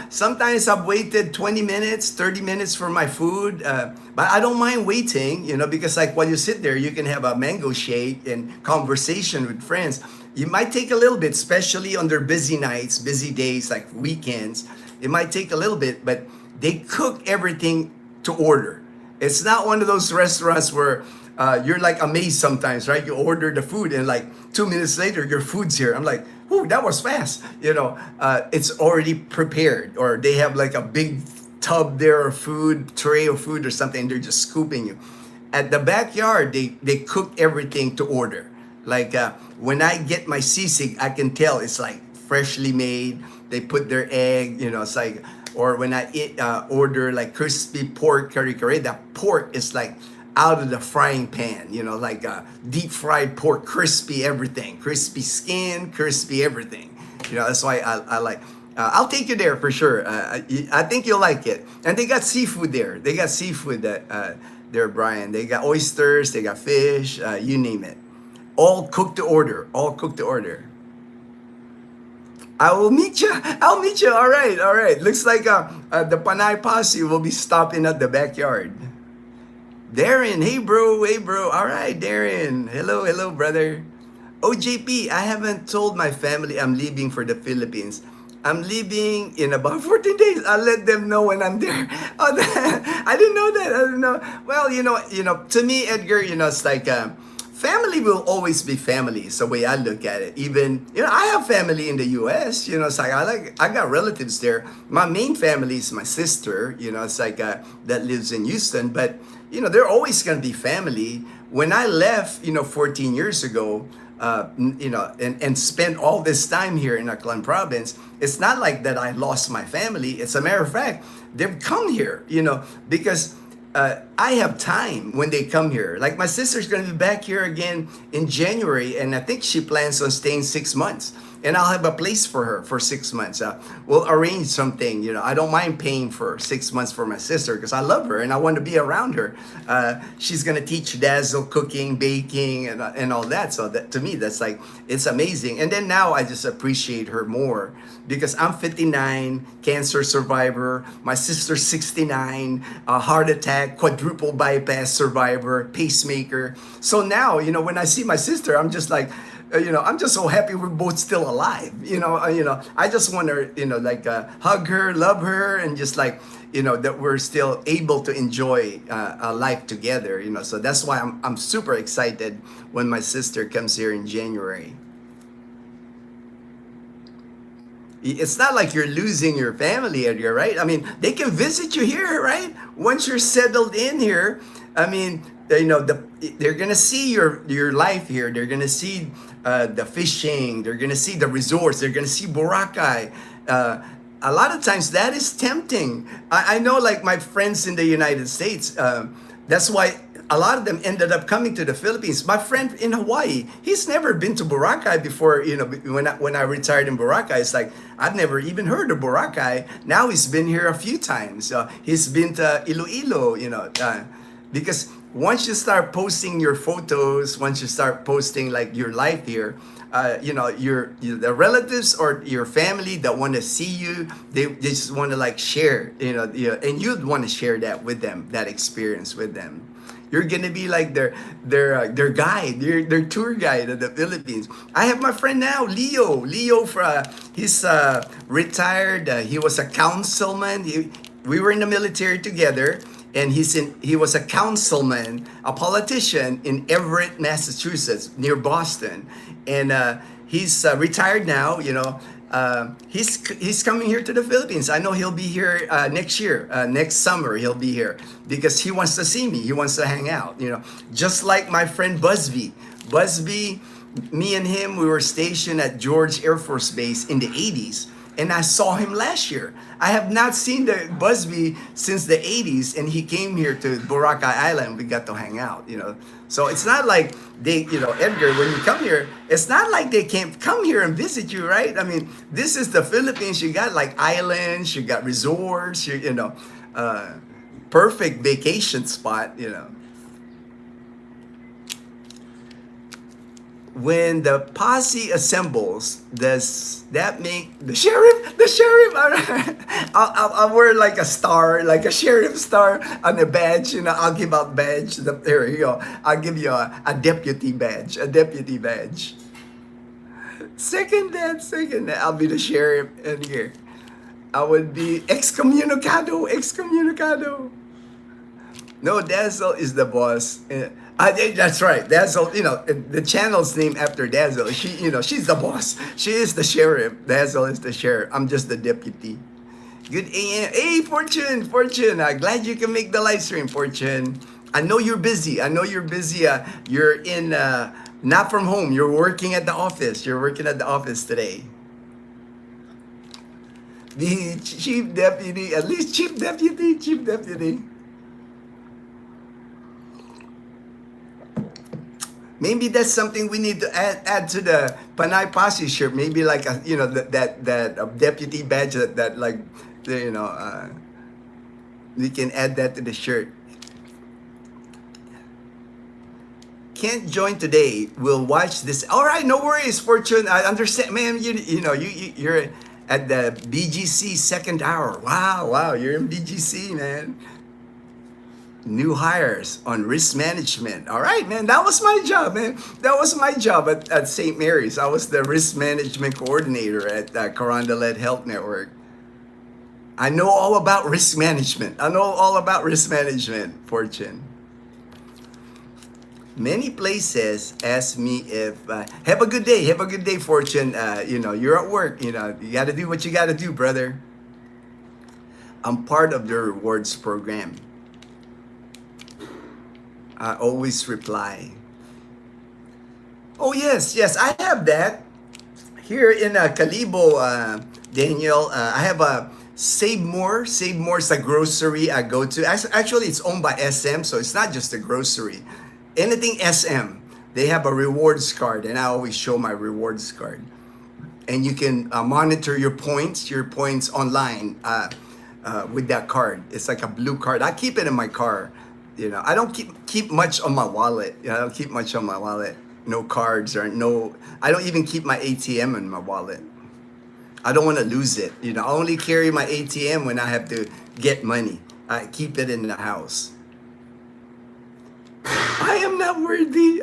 Sometimes I've waited 20 minutes, 30 minutes for my food, but I don't mind waiting, because like while you sit there, you can have a mango shake and conversation with friends. You might take a little bit, especially on their busy nights, busy days, like weekends. It might take a little bit, but they cook everything to order. It's not one of those restaurants where you're like amazed sometimes, right? You order the food and like 2 minutes later, your food's here. I'm like, ooh, that was fast. It's already prepared, or they have like a big tub there of food, tray of food or something, and they're just scooping you. At the backyard, they cook everything to order. Like when I get my sisig, I can tell it's like freshly made. They put their egg, it's like, or when I order like crispy pork kare-kare, that pork is like out of the frying pan, like deep fried pork, crispy everything, crispy skin, crispy everything. That's why I like. I'll take you there for sure. I think you'll like it. And they got seafood there. They got seafood there, Brian. They got oysters, they got fish, you name it. All cooked to order. All cooked to order. I will meet you. I'll meet you. All right. Looks like the Panay Posse will be stopping at the backyard. Darren, hey bro. All right, Darren. Hello, brother. OJP, I haven't told my family I'm leaving for the Philippines. I'm leaving in about 14 days. I'll let them know when I'm there. Oh, I didn't know that. I didn't know. Well, to me, Edgar, it's like family will always be family. It's the way I look at it. Even, I have family in the U.S. It's like I got relatives there. My main family is my sister. It's like that lives in Houston. But they're always gonna be family. When I left, 14 years ago, and spent all this time here in Aklan province, it's not like that I lost my family. It's a matter of fact, they've come here, because I have time when they come here. Like my sister's going to be back here again in January, and I think she plans on staying 6 months. And I'll have a place for her for 6 months. We'll arrange something. I don't mind paying for 6 months for my sister because I love her and I want to be around her. She's going to teach Dazzle cooking, baking, and all that. So that, to me, that's like, it's amazing. And then now I just appreciate her more because I'm 59, cancer survivor. My sister's 69, heart attack, quadruple bypass survivor, pacemaker. So now, when I see my sister, I'm just like, I'm just so happy we're both still alive. I just want to, hug her, love her, and just like, that we're still able to enjoy a life together. So that's why I'm super excited when my sister comes here in January. It's not like you're losing your family, Edgar, right? I mean, they can visit you here, right? Once you're settled in here, I mean, they're gonna see your life here. They're gonna see the fishing. They're gonna see the resorts. They're gonna see Boracay. A lot of times that is tempting. I know, like my friends in the United States. That's why a lot of them ended up coming to the Philippines. My friend in Hawaii, he's never been to Boracay before. When I retired in Boracay, it's like I've never even heard of Boracay. Now he's been here a few times. He's been to Iloilo. Because once you start posting your photos, once you start posting like your life here, the relatives or your family that want to see you, they just want to like share, and you'd want to share that with them, that experience with them. You're gonna be like their guide, their tour guide of the Philippines. I have my friend now, Leo. Leo, he's retired. He was a councilman. We were in the military together, and he was a councilman, a politician in Everett, Massachusetts, near Boston, and he's retired now. He's coming here to the Philippines. I know he'll be here next year, next summer. He'll be here because he wants to see me. He wants to hang out. Just like my friend Busby. Busby, me and him, we were stationed at George Air Force Base in the 80s, and I saw him last year. I have not seen the Busby since the 80s, and he came here to Boracay Island. We got to hang out. So it's not like they, Edgar, when you come here, it's not like they can't come here and visit you, right? I mean, this is the Philippines. You got like islands, you got resorts, perfect vacation spot. When the posse assembles, does that make the sheriff? The sheriff. All right. I'll wear like a star, like a sheriff star on the badge. I'll give out badge. There you go. I'll give you a deputy badge. A deputy badge. Second that. I'll be the sheriff in here. I would be excommunicado. No, Dazzle is the boss. That's right. Dazzle, the channel's named after Dazzle. She's the boss. She is the sheriff. Dazzle is the sheriff. I'm just the deputy. Good AM. Hey, Fortune. Glad you can make the live stream, Fortune. I know you're busy. You're in, not from home. You're working at the office. Today. The chief deputy, at least chief deputy. Maybe that's something we need to add to the Panay Posse shirt. Maybe like that deputy badge that like we can add that to the shirt. Can't join today. We'll watch this. All right, no worries, Fortune. I understand, man. You're at the BGC second hour. Wow, you're in BGC, man. New hires on risk management. All right, man. That was my job, man. That was my job at St. Mary's. I was the risk management coordinator at Carondelet Health Network. I know all about risk management. Fortune. Many places ask me if, have a good day, Fortune. You're at work. You got to do what you got to do, brother. I'm part of the rewards program. I always reply. Oh, yes, I have that. Here in Calibo, Daniel, I have a Save More. Save More is a grocery I go to. Actually, it's owned by SM, so it's not just a grocery. Anything SM, they have a rewards card, and I always show my rewards card. And you can monitor your points online with that card. It's like a blue card. I keep it in my car. I don't keep much on my wallet. No cards or no. I don't even keep my ATM in my wallet. I don't want to lose it. I only carry my ATM when I have to get money. I keep it in the house. I am not worthy.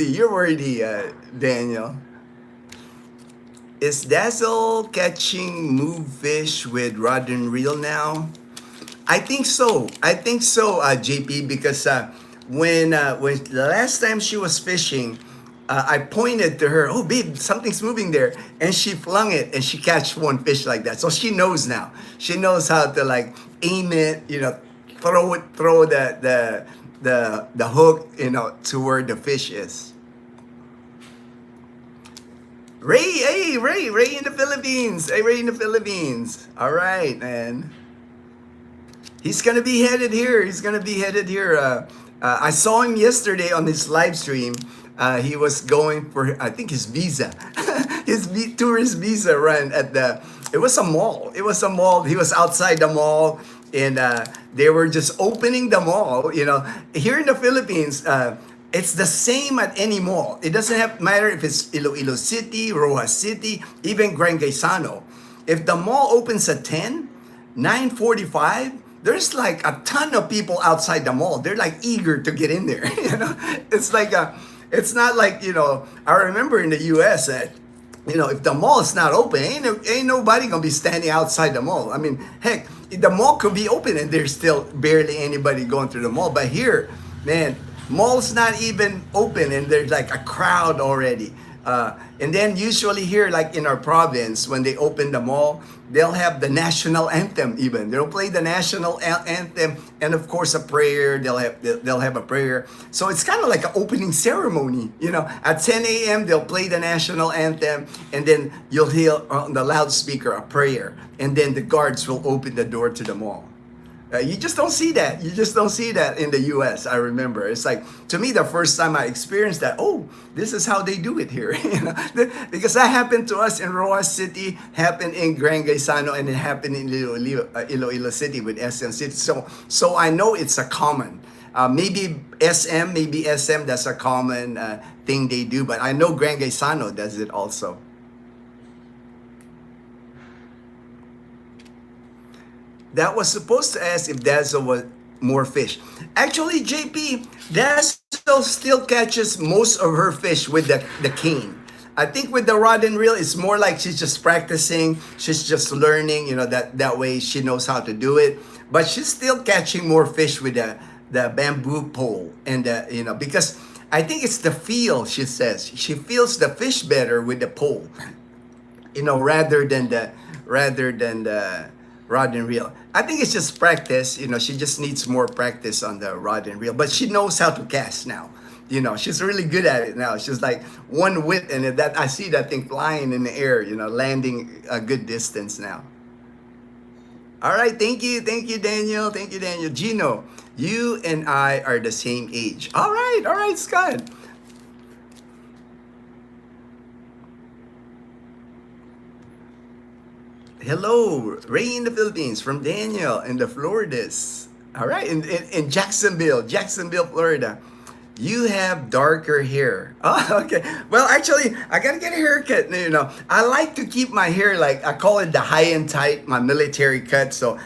You're worthy, Daniel. Is Dazzle catching move fish with rod and reel now? I think so, JP, because when the last time she was fishing, I pointed to her, oh, babe, something's moving there. And she flung it and she catch one fish like that. So she knows now. She knows how to like aim it, throw the hook, to where the fish is. Ray in the Philippines. Ray in the Philippines. All right, man. He's going to be headed here. I saw him yesterday on his live stream. He was going for, I think, his visa. His tourist visa run it was a mall. He was outside the mall, and they were just opening the mall. Here in the Philippines, it's the same at any mall. It doesn't matter if it's Iloilo City, Rojas City, even Gran Gaisano. If the mall opens at 10, 9:45, there's like a ton of people outside the mall. They're like eager to get in there. It's like it's not like, I remember in the US that, if the mall is not open, ain't nobody gonna be standing outside the mall. I mean, heck, the mall could be open and there's still barely anybody going through the mall. But here, man, mall's not even open and there's like a crowd already. And then usually here, like in our province, when they open the mall, they'll have the national anthem even. They'll play the national anthem and of course a prayer. They'll have a prayer. So it's kind of like an opening ceremony. At 10 a.m. they'll play the national anthem and then you'll hear on the loudspeaker a prayer. And then the guards will open the door to the mall. You just don't see that. You just don't see that in the U.S. I remember. It's like, to me, the first time I experienced that, oh, this is how they do it here. Because that happened to us in Roa City, happened in Gran Gaisano, and it happened in Iloilo City with SM City. So I know it's a common. Maybe SM, that's a common thing they do. But I know Gran Gaisano does it also. That was supposed to ask if Dazzle was more fish. Actually, JP, Dazzle still catches most of her fish with the cane. I think with the rod and reel, it's more like she's just practicing. She's just learning, that way she knows how to do it. But she's still catching more fish with the bamboo pole. And, because I think it's the feel, she says. She feels the fish better with the pole, rather than the rod and reel. I think it's just practice. She just needs more practice on the rod and reel. But she knows how to cast now. She's really good at it now. She's like one whip, and that I see that thing flying in the air, landing a good distance now. All right, thank you, Daniel. Thank you, Daniel. Ginno, you and I are the same age. All right, Scott. Hello, Ray in the Philippines from Daniel in the Floridas. All right, in Jacksonville, Florida. You have darker hair. Oh, okay. Well, actually, I gotta get a haircut. I like to keep my hair I call it the high and tight, my military cut. So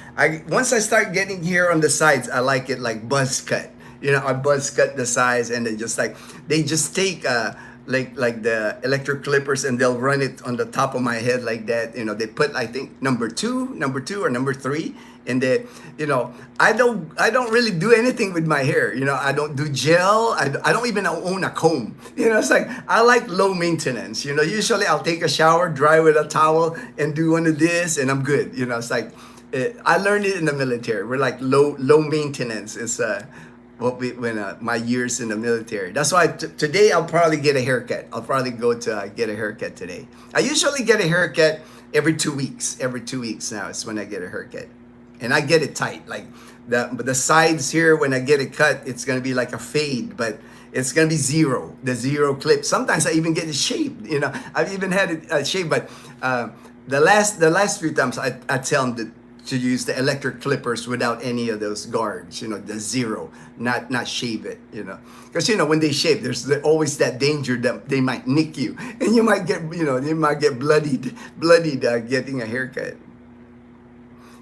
once I start getting hair on the sides, I like it like buzz cut. I buzz cut the sides, and they just take like the electric clippers and they'll run it on the top of my head like that. They put, I think, number two or number 3, and I don't really do anything with my hair. I don't do gel. I don't even own a comb. It's like I like low maintenance. Usually I'll take a shower, dry with a towel, and do one of this, and I'm good. It's like I learned it in the military. We're like low maintenance. It's my years in the military. That's why today I'll probably get a haircut. I'll probably go to get a haircut today. I usually get a haircut every 2 weeks. Every 2 weeks now is when I get a haircut. And I get it tight. Like the sides here, when I get it cut, it's going to be like a fade, but it's going to be the zero clip. Sometimes I even get it shaved. I've even had it shaved, but the last few times I tell them to use the electric clippers without any of those guards, the zero, not shave it, because when they shave, there's always that danger that they might nick you, and you might get bloodied getting a haircut.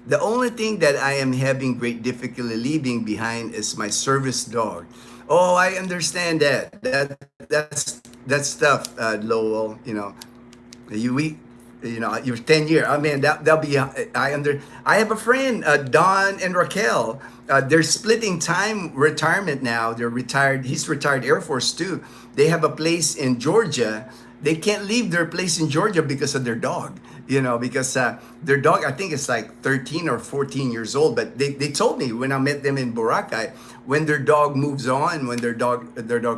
The only thing that I am having great difficulty leaving behind is my service dog. Oh, I understand that. That's tough, Lowell. You're 10 years. I mean, that'll be. I have a friend, Don and Raquel. They're splitting time retirement now. They're retired. He's retired Air Force too. They have a place in Georgia. They can't leave their place in Georgia because of their dog. Because their dog, I think it's like 13 or 14 years old. But they told me when I met them in Boracay, when their dog moves on, when their dog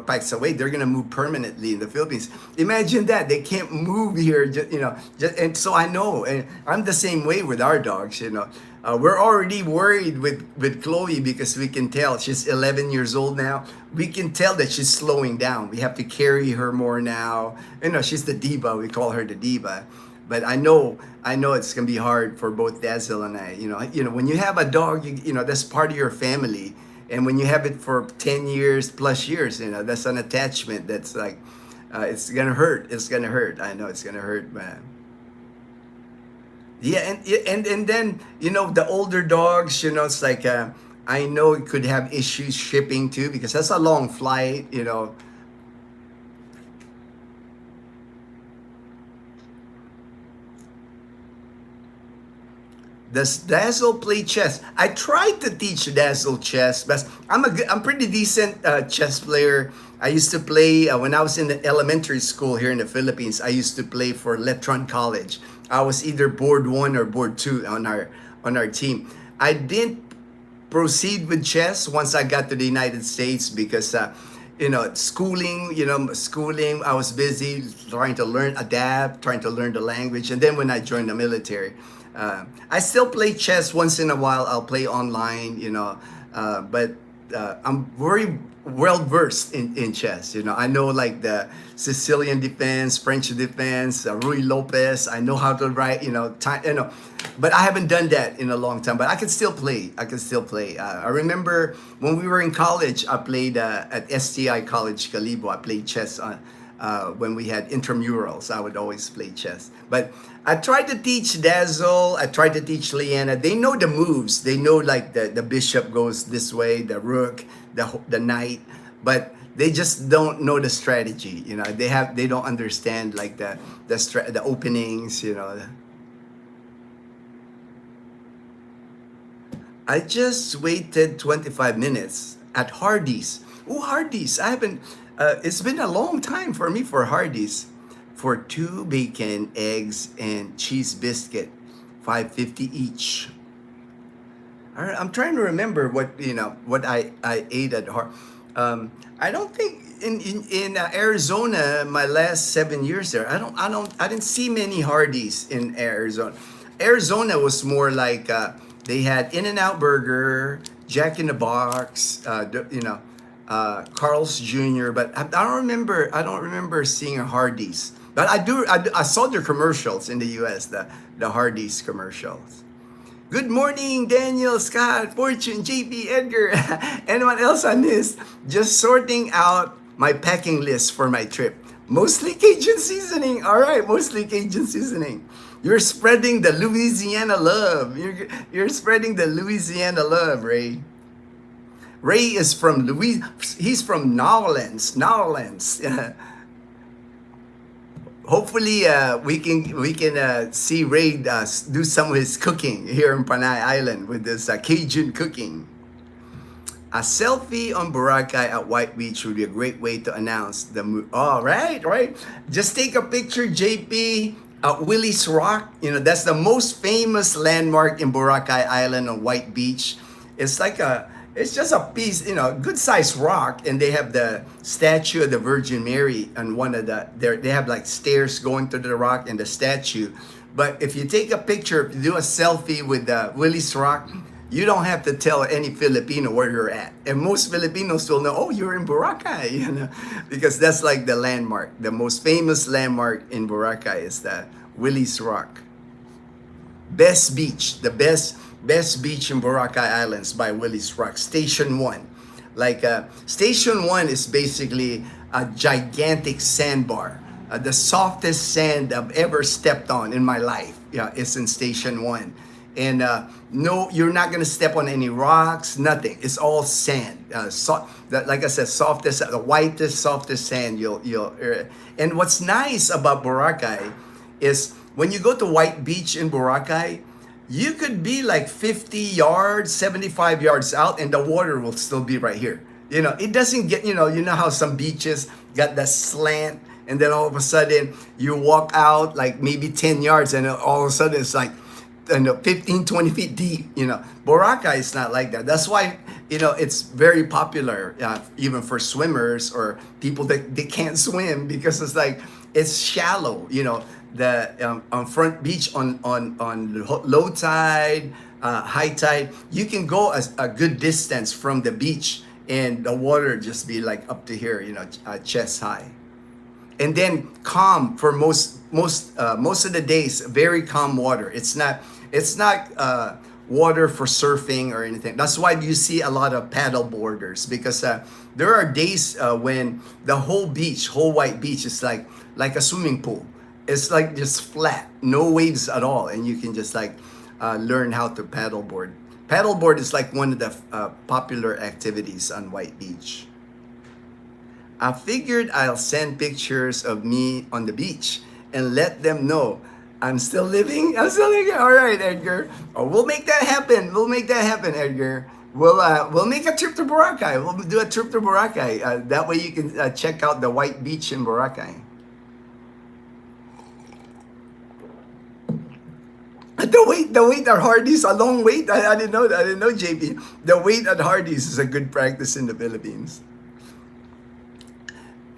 packs away, they're gonna move permanently in the Philippines. Imagine that. They can't move here, and so I know, and I'm the same way with our dogs. We're already worried with Chloe because we can tell she's 11 years old now. We can tell that she's slowing down. We have to carry her more now. She's the diva. We call her the diva. But I know it's gonna be hard for both Dazzle and I. When you have a dog, that's part of your family. And when you have it for 10 years plus years, that's an attachment that's like, it's gonna hurt. It's gonna hurt. I know it's gonna hurt, man. Yeah, and then the older dogs, it's like I know it could have issues shipping too because that's a long flight. Does Dazzle play chess? I tried to teach Dazzle chess, but I'm pretty decent chess player. I used to play when I was in the elementary school here in the Philippines. I used to play for Letron College. I was either board one or board two on our team. I didn't proceed with chess once I got to the United States because schooling, I was busy trying to learn, adapt, trying to learn the language. And then when I joined the military, I still play chess once in a while. I'll play online, but I'm very well versed in chess. I know like the Sicilian defense, French defense, Rui Lopez. I know how to write, time, but I haven't done that in a long time. But I can still play. I remember when we were in college, I played at STI College Calibo. I played chess when we had intramurals. I would always play chess. But I tried to teach Dazzle. I tried to teach Leanna. They know the moves. They know like the bishop goes this way, the rook, the knight, but they just don't know the strategy. They don't understand like the openings. I just waited 25 minutes at Hardee's. Oh, Hardee's. I haven't, it's been a long time for me for Hardee's. For 2 bacon, eggs, and cheese biscuit, 5.50 each. All right, I'm trying to remember what I ate at I don't think in Arizona my last 7 years there. I didn't see many Hardee's in Arizona. Arizona was more like they had In-N-Out Burger, Jack in the Box, Carl's Jr. But I don't remember. I don't remember seeing a Hardee's. But I do. I saw their commercials in the U.S. The Hardee's commercials. Good morning, Daniel, Scott, Fortune, JP, Edgar, anyone else on this? Just sorting out my packing list for my trip. Mostly Cajun seasoning. All right, mostly Cajun seasoning. You're spreading the Louisiana love. You're spreading the Louisiana love, Ray. Ray is from He's from Nolens. Hopefully, we can see Ray do some of his cooking here in Panay Island with this Cajun cooking. A selfie on Boracay at White Beach would be a great way to announce the move. Oh, right. Just take a picture, JP, at Willie's Rock. That's the most famous landmark in Boracay Island on White Beach. It's just a piece, good sized rock, and they have the statue of the Virgin Mary on one of they have like stairs going to the rock and the statue. But if you take a picture, if you do a selfie with Willie's Rock, you don't have to tell any Filipino where you're at. And most Filipinos will know, oh, you're in Boracay, because that's like the landmark. The most famous landmark in Boracay is the Willie's Rock. Best beach, the best beach in Boracay Islands by Willie's Rock, Station 1. Station 1 is basically a gigantic sandbar. The softest sand I've ever stepped on in my life is in Station 1. And no, you're not gonna step on any rocks, nothing. It's all sand. Like I said, the whitest, softest sand and what's nice about Boracay is when you go to White Beach in Boracay, you could be like 50 yards, 75 yards out, and the water will still be right here. It doesn't get, you know how some beaches got that slant, and then all of a sudden you walk out like maybe 10 yards, and all of a sudden it's like 15, 20 feet deep. Boracay is not like that. That's why, it's very popular, even for swimmers or people that they can't swim, because it's shallow. The on front beach on low tide, high tide, you can go a good distance from the beach, and the water just be like up to here, chest high. And then calm for most of the days, very calm water. It's not water for surfing or anything. That's why you see a lot of paddle boarders, because there are days when the whole White Beach is like a swimming pool. It's like just flat, no waves at all, and you can just like learn how to paddleboard. Paddleboard is like one of the popular activities on White Beach. I figured I'll send pictures of me on the beach and let them know I'm still living. I'm still living. All right, Edgar. Oh, we'll make that happen. We'll make that happen, Edgar. We'll make a trip to Boracay. We'll do a trip to Boracay. That way you can check out the White Beach in Boracay. The wait at Hardee's, a long wait. I didn't know that. I didn't know, JP. The wait at Hardee's is a good practice in the Philippines.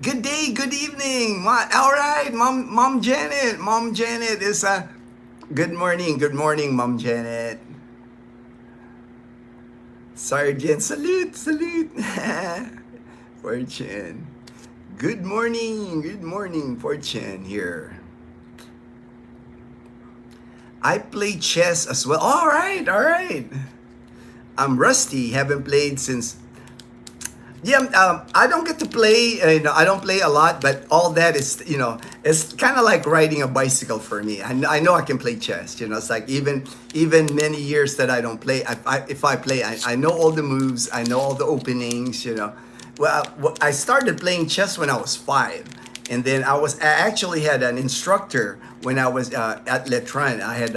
Good day, good evening. All right, Mom Janet. Mom Janet is good morning, Mom Janet. Sergeant, salute. Fortune. Good morning, Fortune here. I play chess as well. All right. I'm rusty. Haven't played since. Yeah, I don't get to play. I don't play a lot, but all that is, it's kind of like riding a bicycle for me. I know I can play chess. It's like even many years that I don't play. If I play, I know all the moves. I know all the openings. Well, I started playing chess when I was 5, and then I actually had an instructor when I was at Letran. I had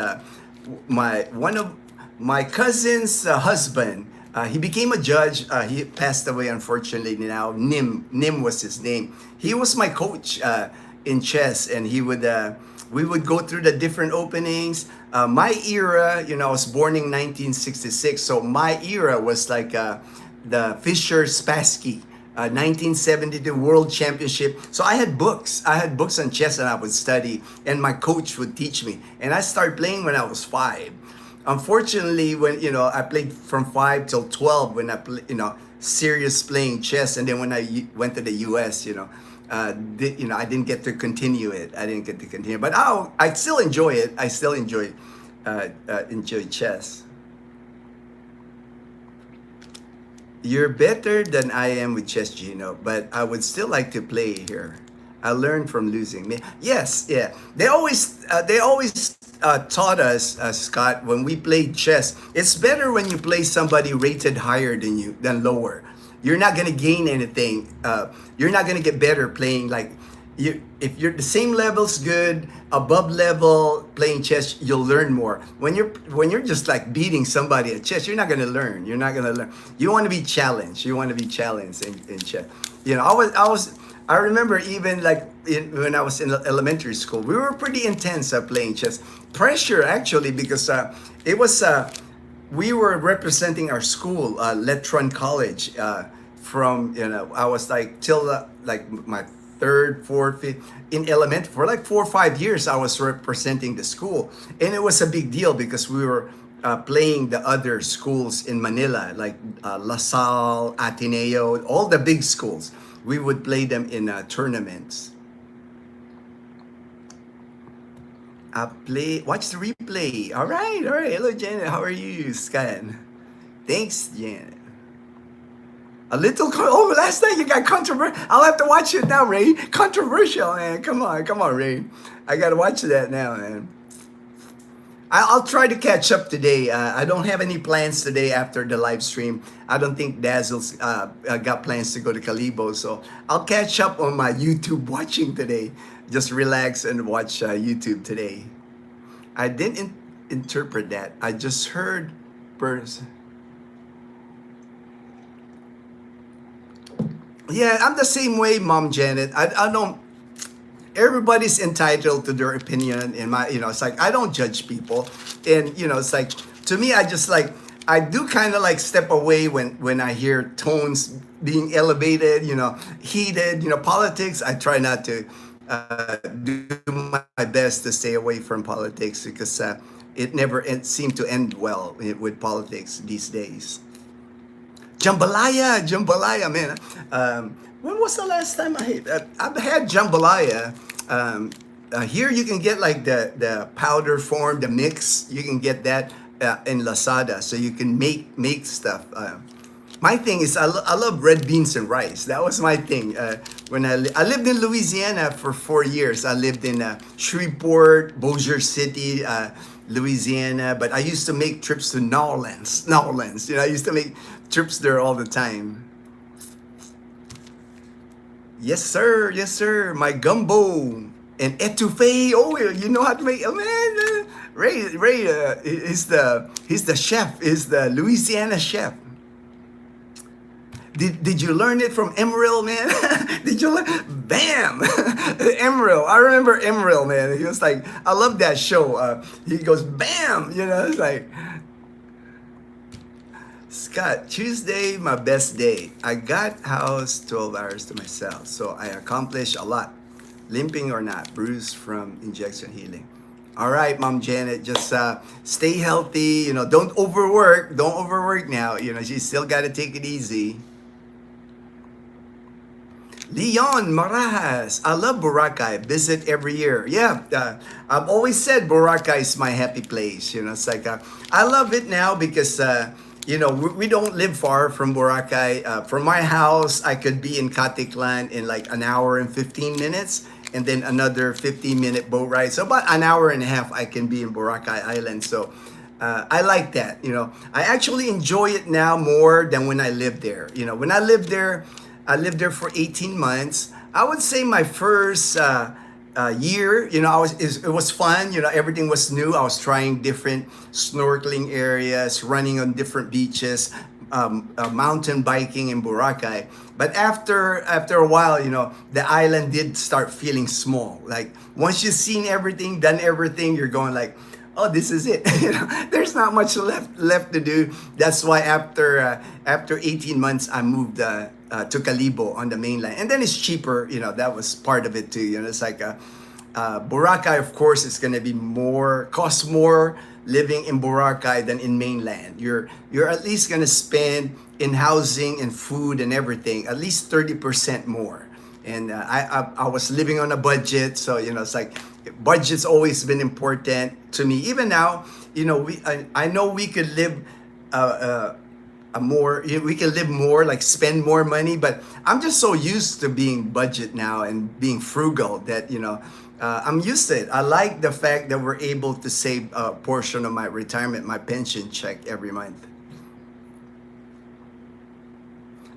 one of my cousin's husband. He became a judge. He passed away, unfortunately, now. Nim was his name. He was my coach in chess, and we would go through the different openings. My era, I was born in 1966, so my era was like the Fischer-Spassky 1972 World Championship. So I had books. On chess, and I would study, and my coach would teach me. And I started playing when I was 5. Unfortunately, when I played from 5 till 12 when I serious playing chess, and then when I went to the US, I didn't get to continue it. But I still enjoy it. I still enjoy chess. You're better than I am with chess, Ginno, but I would still like to play here. I learned from losing. Yes, yeah. They always taught us, Scott, when we played chess, it's better when you play somebody rated higher than you than lower. You're not gonna gain anything. You're not gonna get better playing like you. If you're the same level's good, above level playing chess, you'll learn more. When you're just like beating somebody at chess, you're not gonna learn. You want to be challenged. In chess. I remember even like when I was in elementary school, we were pretty intense at playing chess. Pressure actually, because it was we were representing our school, Letron College, from I was like till like my 3rd, 4th, 5th in elementary for like 4 or 5 years. I was representing the school, and it was a big deal because we were playing the other schools in Manila, like La Salle, Ateneo, all the big schools. We would play them in tournaments. Watch the replay. All right. Hello, Janet. How are you, Scan? Thanks, Janet. Last night you got controversial. I'll have to watch it now, Ray. Controversial, man. Come on, Ray. I gotta watch that now, man. I'll try to catch up today. I don't have any plans today after the live stream. I don't think Dazzle's got plans to go to Calibo, so I'll catch up on my YouTube watching today. Just relax and watch YouTube today. I didn't interpret that. I just heard birds. Yeah, I'm the same way, Mom Janet. I don't. Everybody's entitled to their opinion. It's like I don't judge people, and it's like to me, I do kind of like step away when I hear tones being elevated, heated, politics. I try not to do my best to stay away from politics because it never seemed to end well with politics these days. Jambalaya, man. When was the last time I've had jambalaya? Here you can get like the powder form, the mix. You can get that in Lazada, so you can make stuff. My thing is I love red beans and rice. That was my thing. When I lived in Louisiana for 4 years. I lived in Shreveport, Bossier City, Louisiana. But I used to make trips to Nolens. Nolens. You know, I used to make trips there all the time. Yes, sir. Yes, sir. My gumbo and etouffee. Oh, you know how to make. Oh man, Ray. He's the chef. He's the Louisiana chef. Did you learn it from Emerald, man? Did you learn? Bam! Emerald. I remember Emerald, man. He was like, I love that show. He goes, bam! You know, it's like, Scott, Tuesday, my best day. I got house 12 hours to myself, so I accomplished a lot. Limping or not, bruised from injection healing. All right, Mom Janet, just stay healthy. You know, don't overwork. Don't overwork now. You know, you still got to take it easy. Leon Marajas, I love Boracay. Visit every year. Yeah, I've always said Boracay is my happy place. You know, it's like I love it now because you know we don't live far from Boracay. From my house, I could be in Caticlan in like an hour and 15 minutes, and then another 15-minute boat ride. So about an hour and a half, I can be in Boracay Island. So I like that. You know, I actually enjoy it now more than when I lived there. You know, when I lived there for 18 months. I would say my first year, you know, it was fun. You know, everything was new. I was trying different snorkeling areas, running on different beaches, mountain biking in Boracay. But after a while, you know, the island did start feeling small. Like once you've seen everything, done everything, you're going like, oh, this is it. You know, there's not much left to do. That's why after 18 months, I moved to Calibo on the mainland, and then it's cheaper. You know, that was part of it too. You know, it's like Boracay, of course, is going to be cost more living in Boracay than in mainland. You're at least going to spend in housing and food and everything at least 30% more. And I was living on a budget, so you know, it's like budget's always been important to me. Even now, you know, I know we could live we can live more, like spend more money, but I'm just so used to being budget now and being frugal that, you know, I'm used to it. I like the fact that we're able to save a portion of my retirement, my pension check every month.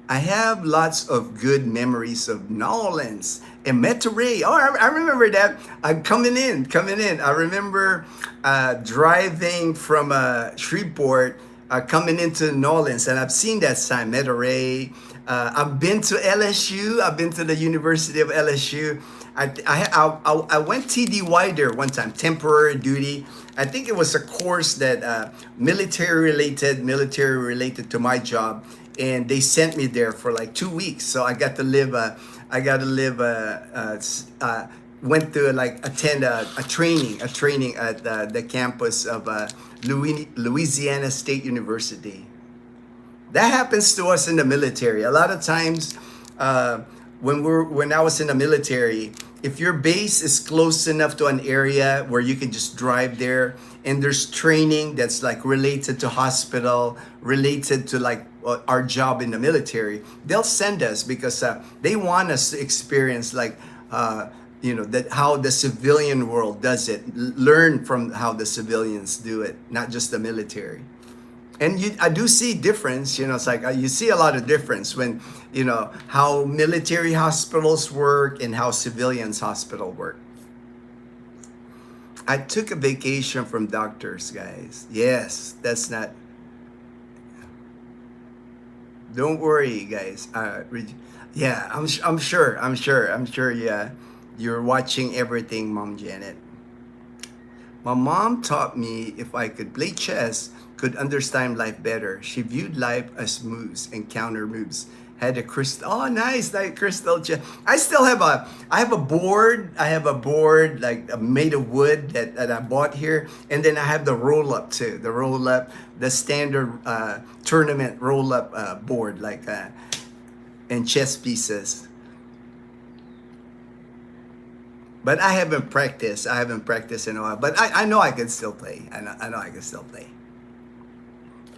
I have lots of good memories of Nolens and Monterey. Oh, I remember that. Coming in. I remember driving from Shreveport, coming into Nolens, and I've seen that sign, Monterey. I've been to LSU. I've been to the University of LSU. I went TDY there one time, temporary duty. I think it was a course that military related to my job, and they sent me there for like 2 weeks. So I got to live. Went to like attend a training at the campus of Louisiana State University. That happens to us in the military. A lot of times, when I was in the military, if your base is close enough to an area where you can just drive there, and there's training that's like related to hospital, related to like our job in the military, they'll send us because they want us to experience like you know, that how the civilian world does it, learn from how the civilians do it, not just the military. And I do see difference, you know, it's like you see a lot of difference when, you know, how military hospitals work and how civilians hospital work. I took a vacation from doctors, guys. Yes, that's not, don't worry, guys. Yeah, I'm sure, yeah. You're watching everything, Mom Janet. My mom taught me if I could play chess, could understand life better. She viewed life as moves and counter moves. Had a crystal. Oh, nice, like crystal chess. I have a board. I have a board like made of wood that I bought here, and then I have the roll up too. The roll up, the standard tournament roll up board, like and chess pieces. But I haven't practiced in a while. But I know I can still play. I know I can still play.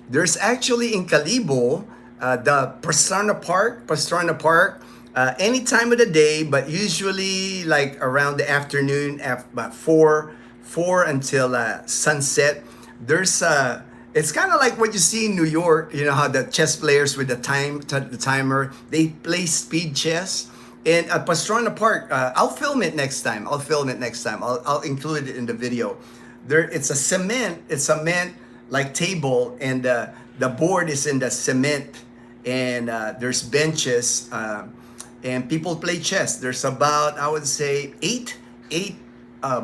There's actually in Calibo, The Pastrana Park, any time of the day, but usually like around the afternoon, about four until sunset. There's it's kind of like what you see in New York. You know how the chess players with the timer, they play speed chess. And at Pastrana Park, I'll film it next time. I'll include it in the video. It's a cement like table, and the board is in the cement, and there's benches, and people play chess. There's about, I would say, eight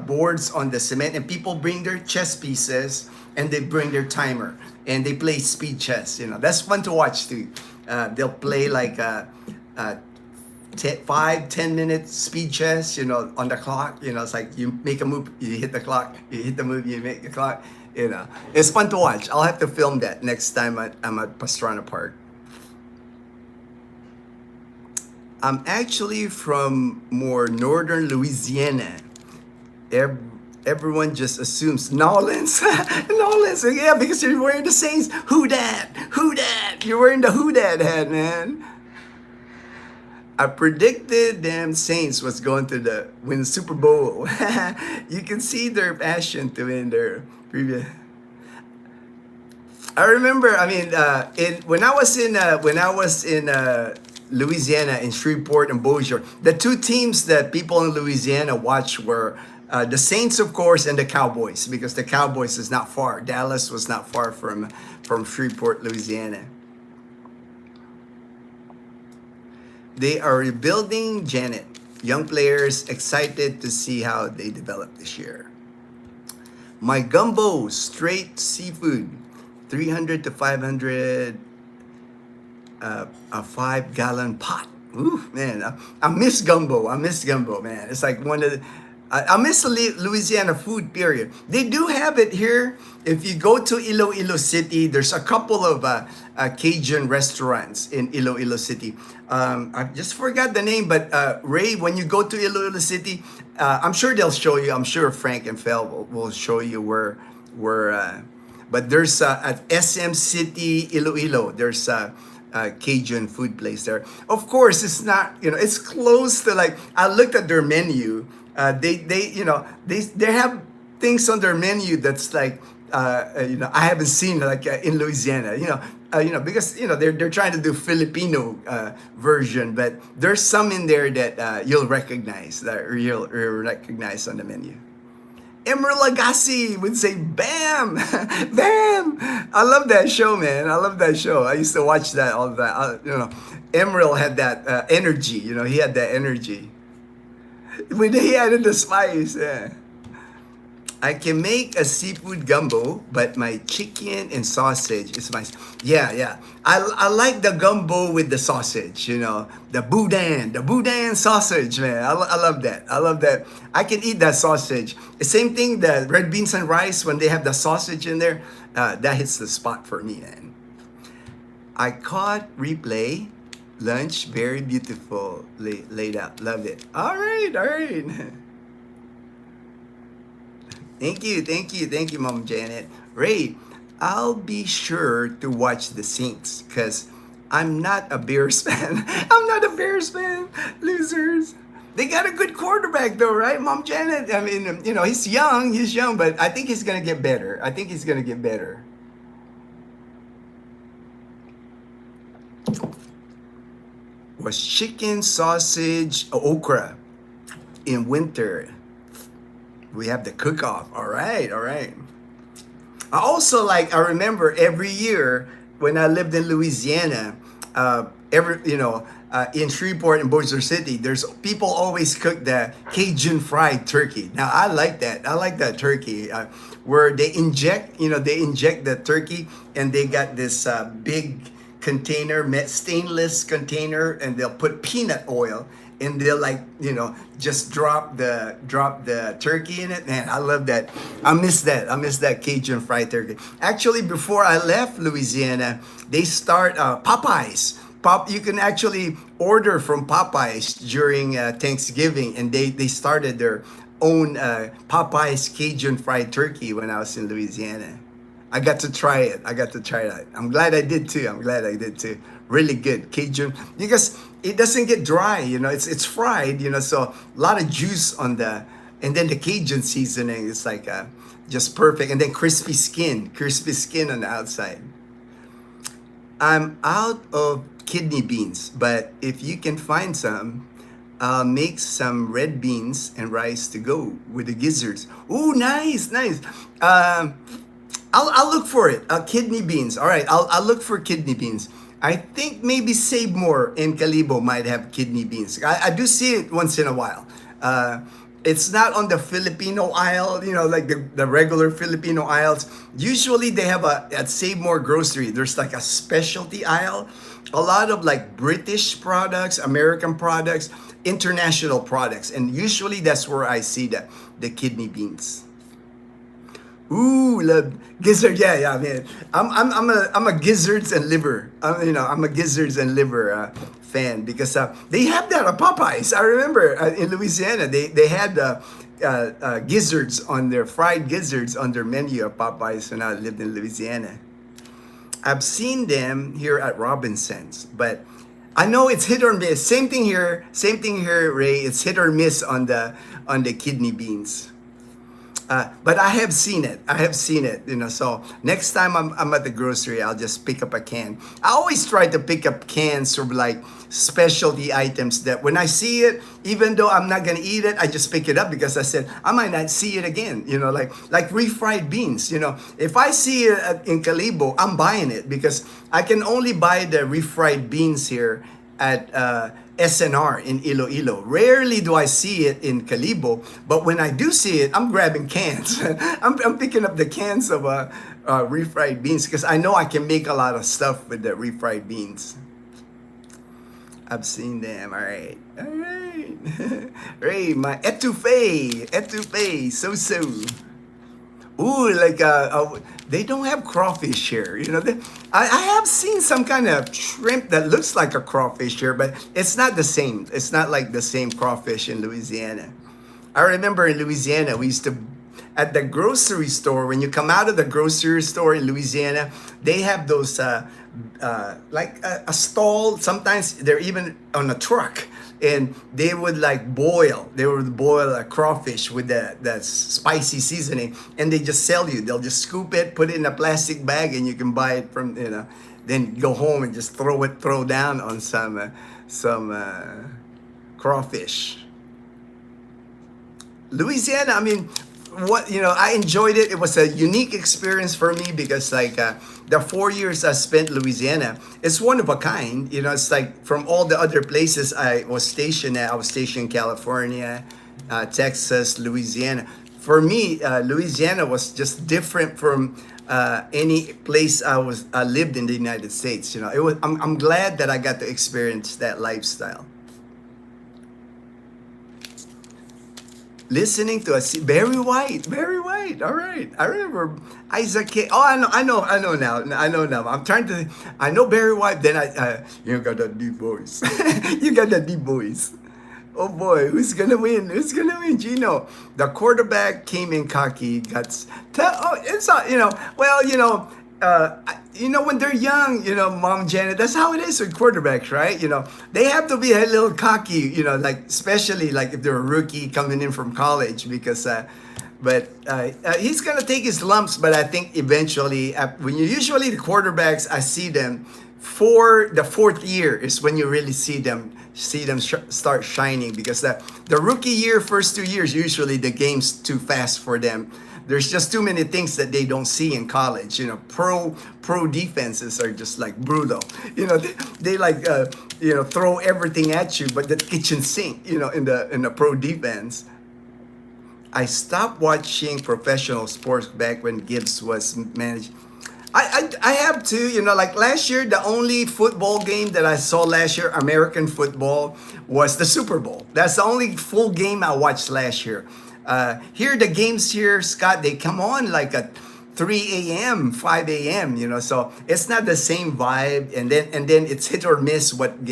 boards on the cement, and people bring their chess pieces and they bring their timer and they play speed chess. That's fun to watch too. They'll play like 5-10 minute speed chess, on the clock. It's like you make a move, you hit the clock, you hit the move, you make the clock. It's fun to watch. I'll have to film that next time I'm at Pastrana Park. I'm actually from more northern Louisiana. Everyone just assumes Nolans. Nolans, yeah, because you're wearing the Saints. Who dat? You're wearing the Who dat hat, man. I predicted them Saints was going to win the Super Bowl. You can see their passion to win their previous. I remember. I mean, when I was in Louisiana, in Shreveport and Bossier, the two teams that people in Louisiana watched were the Saints, of course, and the Cowboys, because the Cowboys is not far. Dallas was not far from Shreveport, Louisiana. They are rebuilding, Janet. Young players excited to see how they develop this year. My gumbo, straight seafood, 300 to 500, a 5-gallon pot. Ooh, man, I miss gumbo. Man. It's like one of the, I miss the Louisiana food, period. They do have it here. If you go to Iloilo City, there's a couple of Cajun restaurants in Iloilo City. I just forgot the name, but Ray, when you go to Iloilo City, I'm sure they'll show you. I'm sure Frank and Fel will show you where. But there's at SM City, Iloilo, there's Cajun food place there. Of course, it's not, it's close to, like, I looked at their menu. They have things on their menu that's like, I haven't seen like in Louisiana, because they're trying to do Filipino version, but there's some in there that you'll recognize on the menu. Emeril Lagasse would say, "Bam, bam!" I love that show, man. I love that show. I used to watch that all the time. Emeril had that energy. He had that energy. When he added the spice, yeah. I can make a seafood gumbo, but my chicken and sausage is my... Yeah. I like the gumbo with the sausage, the boudin sausage, man. I love that. I can eat that sausage. The same thing, the red beans and rice, when they have the sausage in there, that hits the spot for me, man. I caught replay. Lunch, very beautiful, laid out. Love it. All right. Thank you, Mom Janet. Ray, I'll be sure to watch the Saints, because I'm not a Bears fan. Losers. They got a good quarterback though, right, Mom Janet? I mean, he's young, but I think he's gonna get better. Was chicken, sausage, okra in winter. We have the cook-off. All right. I remember every year when I lived in Louisiana, in Shreveport and Bossier City, there's people always cook the Cajun fried turkey. Now I like that turkey, where they inject the turkey, and they got this big container, stainless container, and they'll put peanut oil, and they'll just drop the turkey in it. Man, I love that. I miss that Cajun fried turkey. Actually, before I left Louisiana, they start Popeyes. You can actually order from Popeyes during Thanksgiving, and they started their own Popeyes Cajun fried turkey when I was in Louisiana. I got to try it. I'm glad I did too. really good Cajun, because it doesn't get dry. It's fried. So a lot of juice on the, and then the Cajun seasoning is like just perfect, and then crispy skin on the outside. I'm out of kidney beans, but if you can find some, I'll make some red beans and rice to go with the gizzards. Ooh, nice, nice. Um, I'll look for it. Kidney beans. All right, I'll look for kidney beans. I think maybe Save More in Calibo might have kidney beans. I do see it once in a while. It's not on the Filipino aisle, like the regular Filipino aisles. Usually they have at Save More grocery, there's like a specialty aisle. A lot of like British products, American products, international products. And usually that's where I see the kidney beans. Ooh, love gizzard. Yeah, yeah, man. I'm a gizzards and liver. I'm a gizzards and liver fan, because they have that at Popeyes. I remember in Louisiana they had gizzards on their fried gizzards on their menu at Popeyes when I lived in Louisiana. I've seen them here at Robinson's, but I know it's hit or miss. Same thing here. Same thing here, Ray. It's hit or miss on the kidney beans. But I have seen it. I have seen it. So next time I'm at the grocery, I'll just pick up a can. I always try to pick up cans of like specialty items that when I see it, even though I'm not gonna eat it, I just pick it up because I said I might not see it again. Like refried beans. If I see it in Calibo, I'm buying it because I can only buy the refried beans here at SNR in Iloilo. Rarely do I see it in Calibo, but when I do see it, I'm grabbing cans. I'm picking up the cans of refried beans because I know I can make a lot of stuff with the refried beans. I've seen them. All right. All right. Ray, my etouffee, so. Ooh, like they don't have crawfish here. I have seen some kind of shrimp that looks like a crawfish here, but it's not the same. It's not like the same crawfish in Louisiana. I remember in Louisiana, we used to, at the grocery store, when you come out of the grocery store in Louisiana, they have those like a stall. Sometimes they're even on a truck. And they would boil a crawfish with the spicy seasoning, and they just sell you. They'll just scoop it, put it in a plastic bag, and you can buy it from, then go home and just throw down on some crawfish. Louisiana, I mean, I enjoyed it. It was a unique experience for me because the 4 years I spent in Louisiana, it's one of a kind. It's like from all the other places I was stationed at. I was stationed in California, Texas, Louisiana. For me, Louisiana was just different from any place I lived in the United States. I'm glad that I got to experience that lifestyle. Listening to Barry White. All right, I remember Isaac K. Oh, I know now. I know Barry White. Then you got that deep voice. You got that deep voice. Oh boy, who's gonna win? Ginno. The quarterback came in cocky. It's when they're young, Mom Janet, that's how it is with quarterbacks, right? They have to be a little cocky, especially if they're a rookie coming in from college, because, he's going to take his lumps, but I think eventually, usually the quarterbacks, I see them for the fourth year is when you really see them start shining, because the rookie year, first 2 years, usually the game's too fast for them. There's just too many things that they don't see in college. Pro defenses are just brutal. They throw everything at you, but the kitchen sink. In the pro defense. I stopped watching professional sports back when Gibbs was managed. I have to, last year, the only football game that I saw last year, American football, was the Super Bowl. That's the only full game I watched last year. Here, the games here, Scott, they come on at 3 a.m., 5 a.m., so it's not the same vibe. And then it's hit or miss what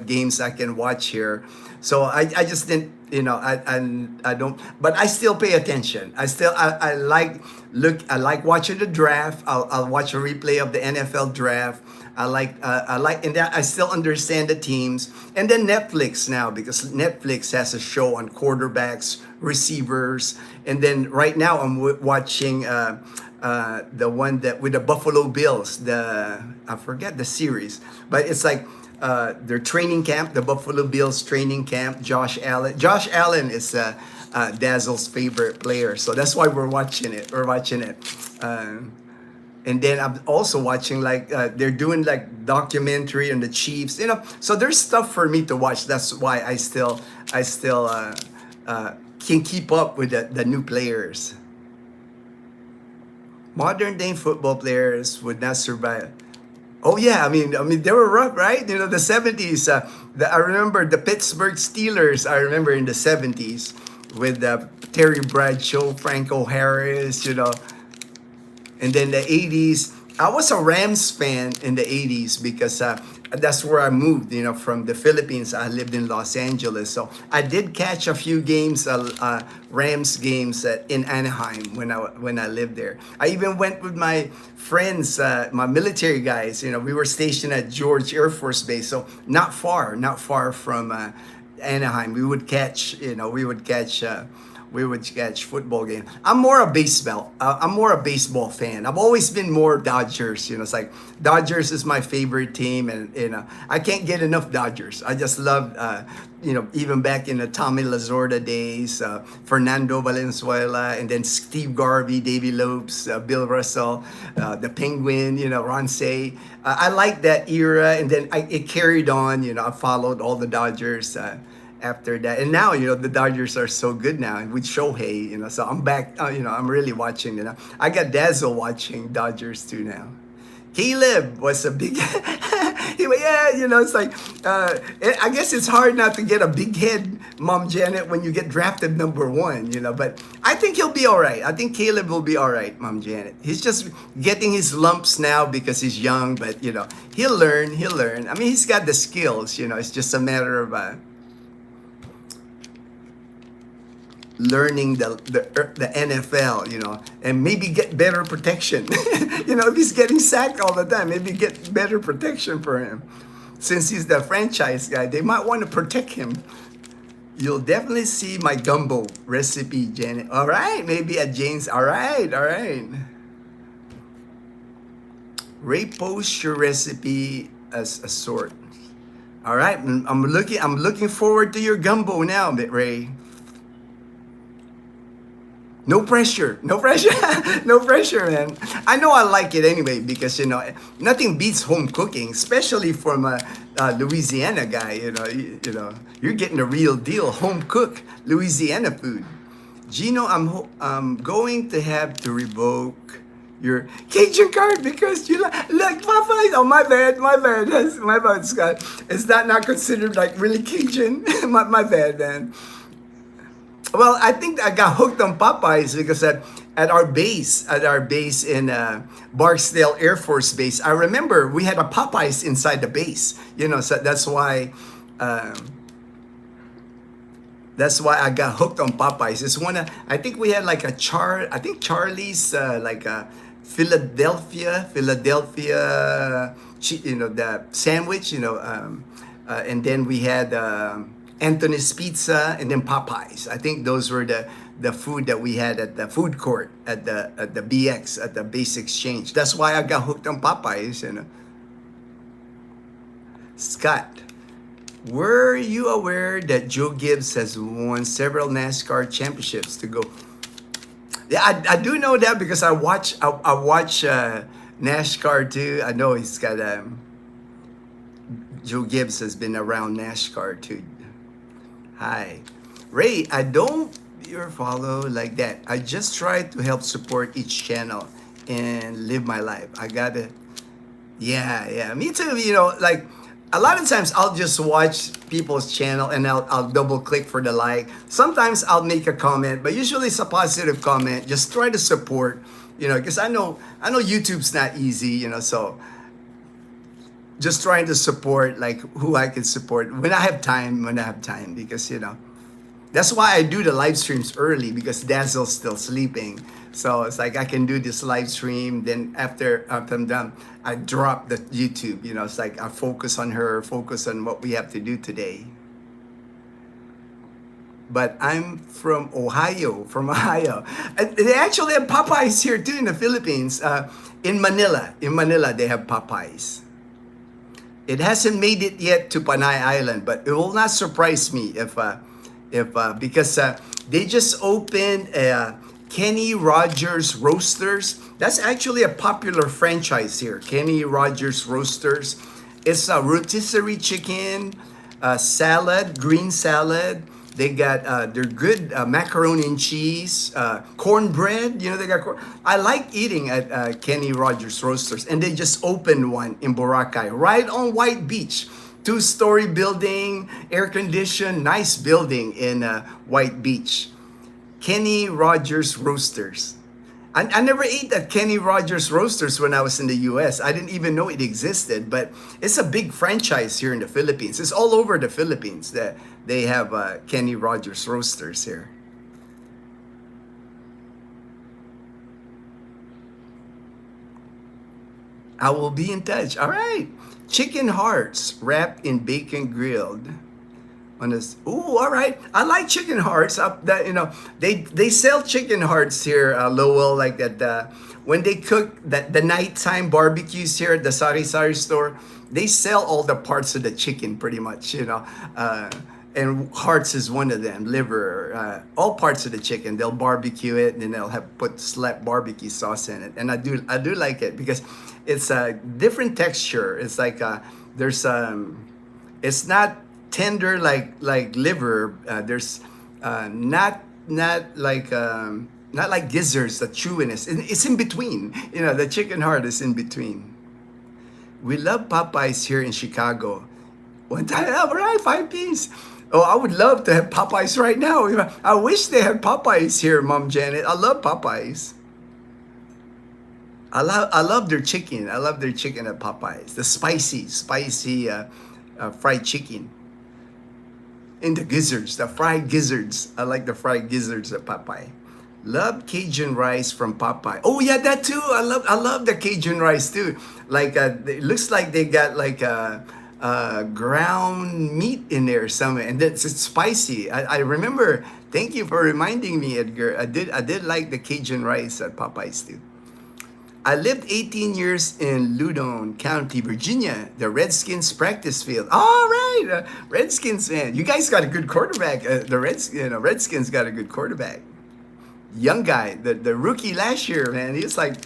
games I can watch here. So I just didn't I don't, but I still pay attention. I like I like watching the draft. I'll watch a replay of the NFL draft. I like, and that I still understand the teams. And then Netflix now, because Netflix has a show on quarterbacks, receivers, and then right now I'm watching the one that with the Buffalo Bills. I forget the series, but it's like their training camp, the Buffalo Bills training camp. Josh Allen. Josh Allen is Dazzle's favorite player, so that's why we're watching it. We're watching it. And then I'm also watching like they're doing like documentary on the Chiefs, So there's stuff for me to watch. That's why I still can keep up with the new players. Modern day football players would not survive. Oh yeah, I mean they were rough, right? The 70s. I remember the Pittsburgh Steelers. I remember in the 70s with Terry Bradshaw, Franco Harris, and then the 80s. I was a Rams fan in the 80s because that's where I moved, from the Philippines. I lived in Los Angeles. So I did catch a few games, Rams games in Anaheim when I lived there. I even went with my friends, my military guys. We were stationed at George Air Force Base. So not far from Anaheim. We would catch football game. I'm more a baseball fan. I've always been more Dodgers. It's like Dodgers is my favorite team, and I can't get enough Dodgers. I just love, even back in the Tommy Lasorda days, Fernando Valenzuela, and then Steve Garvey, Davey Lopes, Bill Russell, the Penguin, Ron Say. I like that era, and then it carried on. I followed all the Dodgers. After that, and now the Dodgers are so good now, and with Shohei, so I'm back. I'm really watching. I got Dazzle watching Dodgers too now. Caleb was a big, it's like I guess it's hard not to get a big head, Mom Janet, when you get drafted number 1. But I think he'll be all right. I think Caleb will be all right, Mom Janet. He's just getting his lumps now because he's young, but he'll learn. I mean, he's got the skills. It's just a matter of learning the NFL, and maybe get better protection. If he's getting sacked all the time, maybe get better protection for him. Since he's the franchise guy, they might want to protect him. You'll definitely see my gumbo recipe, Janet. All right, maybe at Jane's. All right. Ray, post your recipe as a sort. All right, I'm looking forward to your gumbo now, Ray. No pressure, no pressure, man. I know I like it anyway because nothing beats home cooking, especially from a Louisiana guy. You're getting the real deal, home cook Louisiana food. Gino, I'm going to have to revoke your Cajun card because you like Popeyes. Oh, my bad, Scott. Is that not considered like really Cajun? my bad, man. Well, I think I got hooked on Popeyes because at our base in Barksdale Air Force Base, I remember we had a Popeyes inside the base. So that's why I got hooked on Popeyes. It's I think we had like I think Charlie's like a Philadelphia, the sandwich, and then we had Anthony's Pizza, and then Popeyes. I think those were the food that we had at the food court at the BX, at the Base Exchange. That's why I got hooked on Popeyes. Scott, were you aware that Joe Gibbs has won several NASCAR championships to go? Yeah, I do know that because I watch NASCAR too. I know he's got Joe Gibbs has been around NASCAR too. Hi. Ray, I don't follow like that. I just try to help support each channel and live my life. I gotta, yeah, me too. Like a lot of times I'll just watch people's channel and I'll double click for the like. Sometimes I'll make a comment, but usually it's a positive comment. Just try to support, because I know YouTube's not easy, so just trying to support like who I can support when I have time, because That's why I do the live streams early, because Dazzle's still sleeping. So it's like I can do this live stream. Then after I'm done, I drop the YouTube. You know, it's like I focus on her, focus on what we have to do today. But I'm from Ohio, And they actually have Popeyes here too in the Philippines. In Manila, they have Popeyes. It hasn't made it yet to Panay Island, but it will not surprise me if because they just opened Kenny Rogers Roasters. That's actually a popular franchise here. Kenny Rogers Roasters. It's a rotisserie chicken, salad, green salad. They got they're good macaroni and cheese, cornbread. You know, they got corn. I like eating at Kenny Rogers Roasters, and they just opened one in Boracay, right on White Beach. Two-story building, air-conditioned, nice building in White Beach. Kenny Rogers Roasters. I never ate at Kenny Rogers Roasters when I was in the US. I didn't even know it existed, but it's a big franchise here in the Philippines. It's all over the Philippines that they have Kenny Rogers Roasters here. I will be in touch. All right. Chicken hearts wrapped in bacon grilled. On this, ooh, all right. I like chicken hearts. That you know, they sell chicken hearts here, Lowell, like that. When they cook the nighttime barbecues here at the Sari Sari store, they sell all the parts of the chicken pretty much. You know, and hearts is one of them. Liver, all parts of the chicken. They'll barbecue it, and then they'll have put slap barbecue sauce in it. And I do like it because it's a different texture. It's like there's it's not tender like liver. There's not like gizzards, the chewiness. It's in between. You know, the chicken heart is in between. We love Popeyes here in Chicago. One time, all right, 5 piece. Oh, I would love to have Popeyes right now. I wish they had Popeyes here, Mom Janet. I love Popeyes. I love their chicken. I love their chicken at Popeyes. The spicy fried chicken. And the gizzards, the fried gizzards. I like the fried gizzards at Popeye. Love Cajun rice from Popeye. Oh yeah, that too. I love the Cajun rice too. Like it looks like they got like ground meat in there somewhere, and it's spicy. I remember. Thank you for reminding me, Edgar. I did like the Cajun rice at Popeyes too. I lived 18 years in Loudoun County, Virginia, the Redskins practice field. All right, Redskins man, you guys got a good quarterback. Redskins got a good quarterback. Young guy, the rookie last year, man. He was like,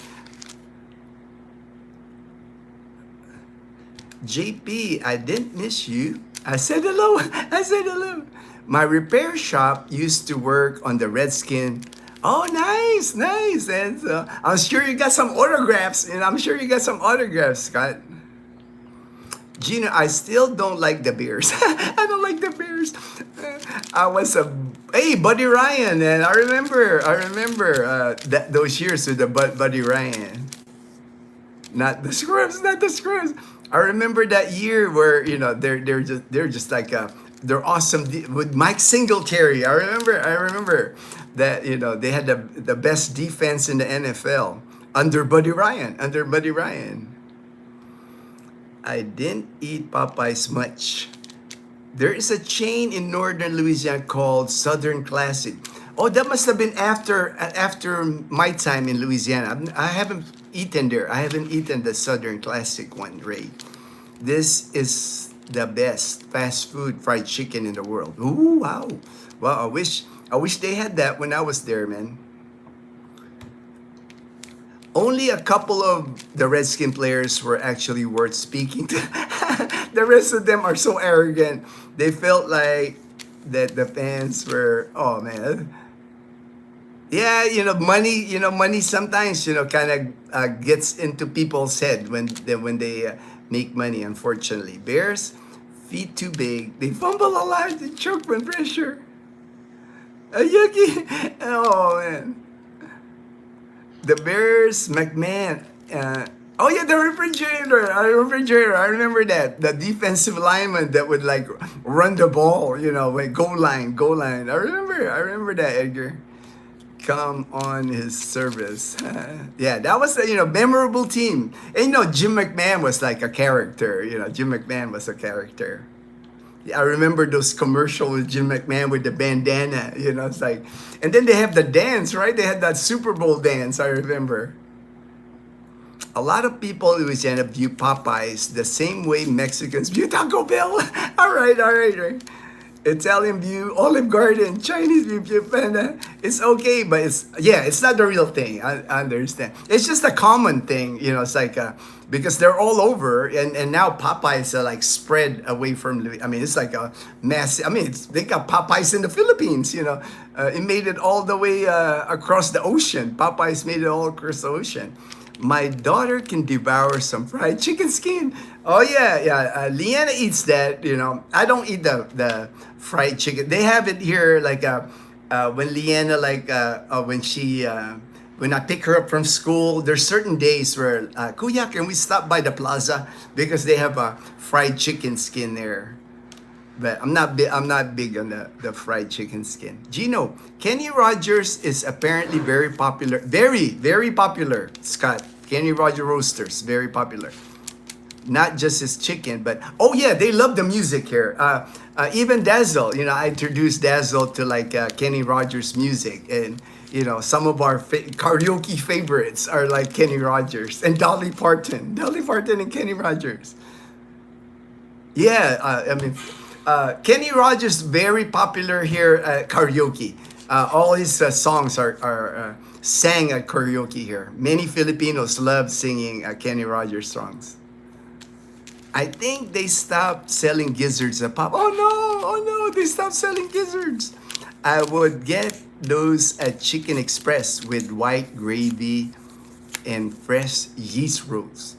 JP, I didn't miss you. I said hello. I said hello. My repair shop used to work on the Redskin. Oh, nice. And I'm sure you got some autographs, Scott. Ginno, I still don't like the Bears. I don't like the Bears. Hey, Buddy Ryan, and I remember those years with the Buddy Ryan. Not the Scrubs. I remember that year where they're just like they're awesome with Mike Singletary. I remember that they had the best defense in the NFL under Buddy Ryan. I didn't eat Popeyes much. There is a chain in northern Louisiana called Southern Classic. Oh, that must have been after my time in Louisiana. I haven't eaten there. I haven't eaten the Southern Classic one, Ray. This is the best fast food fried chicken in the world. Ooh, wow. Well, I wish they had that when I was there, man. Only a couple of the Redskin players were actually worth speaking to. The rest of them are so arrogant. They felt like that the fans were, oh man. Yeah, money sometimes, kind of gets into people's head when they make money, unfortunately. Bears, feet too big. They fumble a lot. They choke when pressure. Yucky. Oh, man. The Bears, McMahon. Oh yeah, the refrigerator. I remember that. The defensive lineman that would like run the ball, like goal line, goal line. I remember that, Edgar. Come on his service. Yeah, that was a memorable team. And Jim McMahon was like a character. Jim McMahon was a character. Yeah, I remember those commercials with Jim McMahon with the bandana. It's like, and then they have the dance, right? They had that Super Bowl dance. I remember. A lot of people in Louisiana view Popeyes the same way Mexicans view Taco Bell. All right, right. Italian view Olive Garden, Chinese view Panda. It's okay, but it's not the real thing. I understand. It's just a common thing, It's like because they're all over, and now Popeyes are like spread away from. I mean, it's like a massive. I mean, they got Popeyes in the Philippines. It made it all the way across the ocean. Popeyes made it all across the ocean. My daughter can devour some fried chicken skin. Oh yeah. Leanna eats that. I don't eat the fried chicken. They have it here like when Leanna when I pick her up from school. There's certain days where Kuya, can we stop by the plaza because they have a fried chicken skin there. But I'm not big on the fried chicken skin. Ginno, Kenny Rogers is apparently very popular. Very, very popular, Scott. Kenny Rogers Roasters, very popular. Not just his chicken, but oh yeah, they love the music here. Even Dazzle, I introduced Dazzle to like Kenny Rogers music, and some of our karaoke favorites are like Kenny Rogers and Dolly Parton and Kenny Rogers. Yeah, Kenny Rogers very popular here at karaoke. All his songs are sang at karaoke here. Many Filipinos love singing Kenny Rogers songs. I think they stopped selling gizzards at Pop. Oh no, they stopped selling gizzards. I would get those at Chicken Express with white gravy and fresh yeast rolls.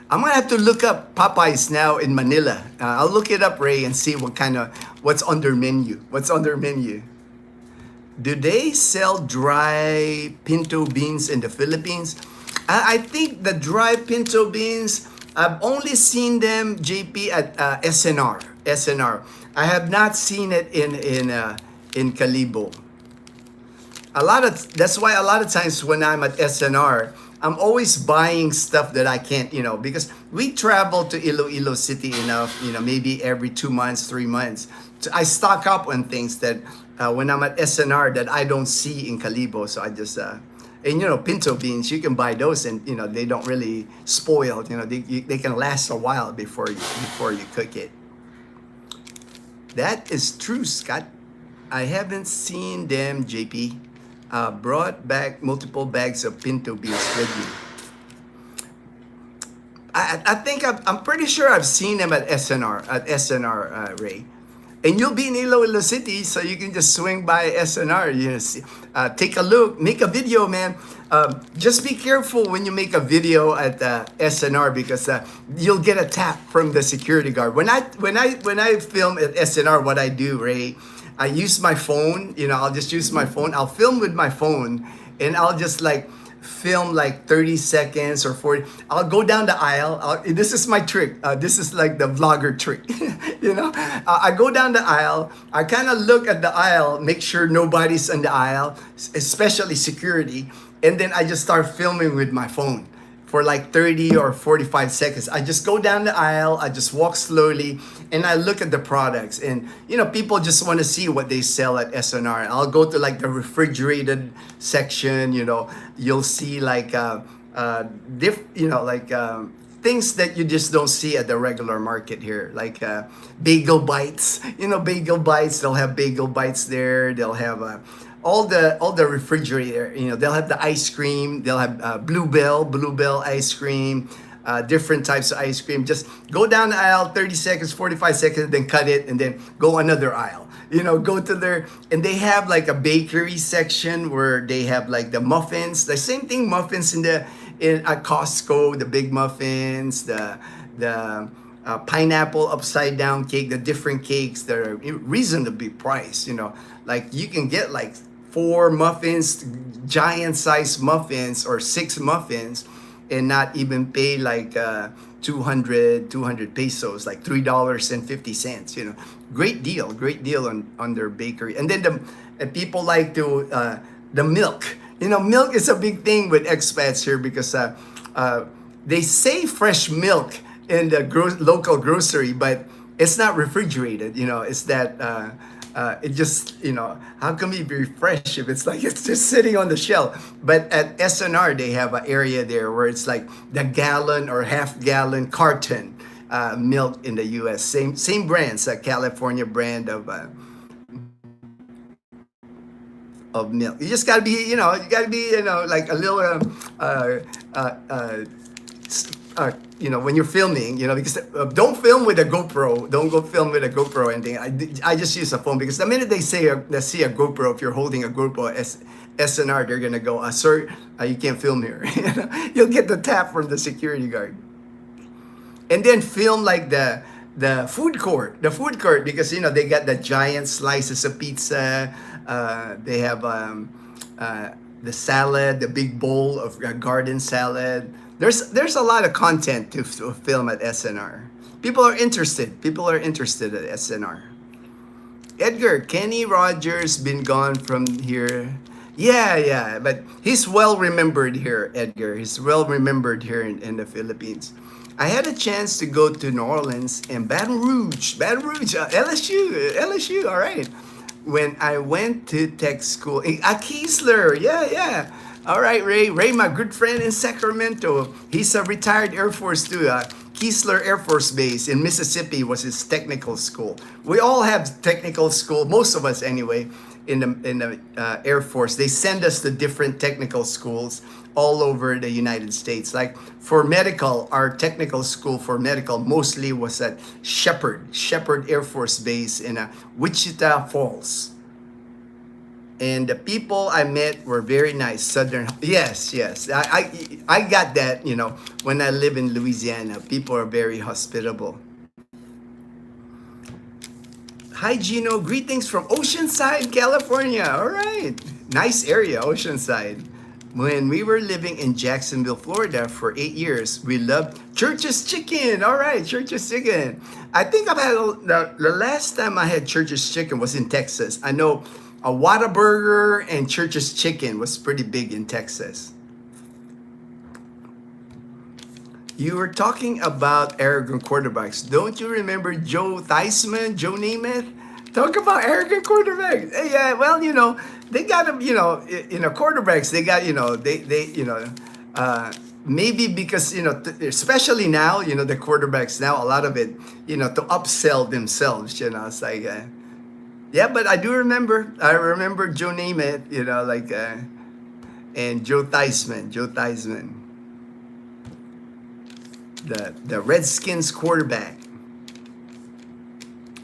I'm gonna have to look up Popeyes now in Manila. I'll look it up, Ray, and see what's on their menu. Do they sell dry pinto beans in the Philippines? I think the dry pinto beans, I've only seen them, JP, at SNR. I have not seen it in Calibo. That's why a lot of times when I'm at SNR, I'm always buying stuff that I can't, because we travel to Iloilo City enough, maybe every 2 months, 3 months. I stock up on things that when I'm at SNR that I don't see in Calibo. So I just, and pinto beans, you can buy those and, they don't really spoil, they can last a while before you cook it. That is true, Scott. I haven't seen them, JP. Brought back multiple bags of pinto beans with you. I think I'm pretty sure I've seen them at SNR, Ray. And you'll be in Iloilo City, so you can just swing by SNR. Take a look, make a video, man. Just be careful when you make a video at SNR because you'll get a tap from the security guard. When I film at SNR, what I do, Ray, I use my phone. I'll just use my phone. I'll film with my phone, and I'll just like film like 30 seconds or 40. I'll go down the aisle. This is my trick. This is like the vlogger trick. I go down the aisle. I kind of look at the aisle, make sure nobody's in the aisle, especially security. And then I just start filming with my phone for like 30 or 45 seconds. I just go down the aisle, I just walk slowly, and I look at the products. And, people just want to see what they sell at SNR. I'll go to like the refrigerated section, you'll see like, things that you just don't see at the regular market here, like bagel bites. Bagel bites, they'll have bagel bites there. They'll have all the refrigerator, they'll have the ice cream, they'll have Bluebell ice cream, different types of ice cream. Just go down the aisle, 30 seconds, 45 seconds, then cut it, and then go another aisle. Go to their, and they have like a bakery section where they have like the muffins, the same thing, muffins at Costco, the big muffins, the pineapple upside down cake, the different cakes that are reasonably priced. Like you can get like 4 muffins, giant size muffins, or 6 muffins, and not even pay like 200 pesos, like $3.50. Great deal on their bakery. And then people like to the milk. Milk is a big thing with expats here because they say fresh milk in the local grocery, but it's not refrigerated. It's that it just, how can it be fresh if it's just sitting on the shelf? But at SNR, they have an area there where it's like the gallon or half gallon carton milk in the US. Same brands, a California brand of milk. You just gotta be, like a little, when you're filming, because don't film with a GoPro. Don't go film with a GoPro or anything. I just use a phone because the minute they see a GoPro, if you're holding a GoPro SNR, they're gonna go, sir, you can't film here. You'll get the tap from the security guard. And then film like the food court, because they got the giant slices of pizza. They have the salad, the big bowl of garden salad. There's a lot of content to film at SNR. People are interested at SNR. Edgar, Kenny Rogers been gone from here. Yeah, but he's well remembered here, Edgar. He's well remembered here in the Philippines. I had a chance to go to New Orleans and Baton Rouge, LSU, all right. When I went to tech school, Keesler, yeah. All right, Ray, my good friend in Sacramento. He's a retired Air Force too. Keesler Air Force Base in Mississippi was his technical school. We all have technical school, most of us anyway, in the Air Force. They send us to different technical schools all over the United States. Like for medical, our technical school for medical mostly was at Shepherd Air Force Base in Wichita Falls. And the people I met were very nice. Yes. I got that, when I live in Louisiana. People are very hospitable. Hi, Ginno. Greetings from Oceanside, California. All right. Nice area, Oceanside. When we were living in Jacksonville, Florida for 8 years, we loved Church's Chicken. All right, Church's Chicken. I think I've had the last time I had Church's Chicken was in Texas. I know a Whataburger and Church's Chicken was pretty big in Texas. You were talking about arrogant quarterbacks. Don't you remember Joe Theismann, Joe Namath? Talk about arrogant quarterbacks. Yeah, well, they got them, quarterbacks. They got, maybe because, especially now, the quarterbacks now, a lot of it, to upsell themselves, it's like, yeah, but I remember Joe Namath, and Joe Theismann, the Redskins quarterback.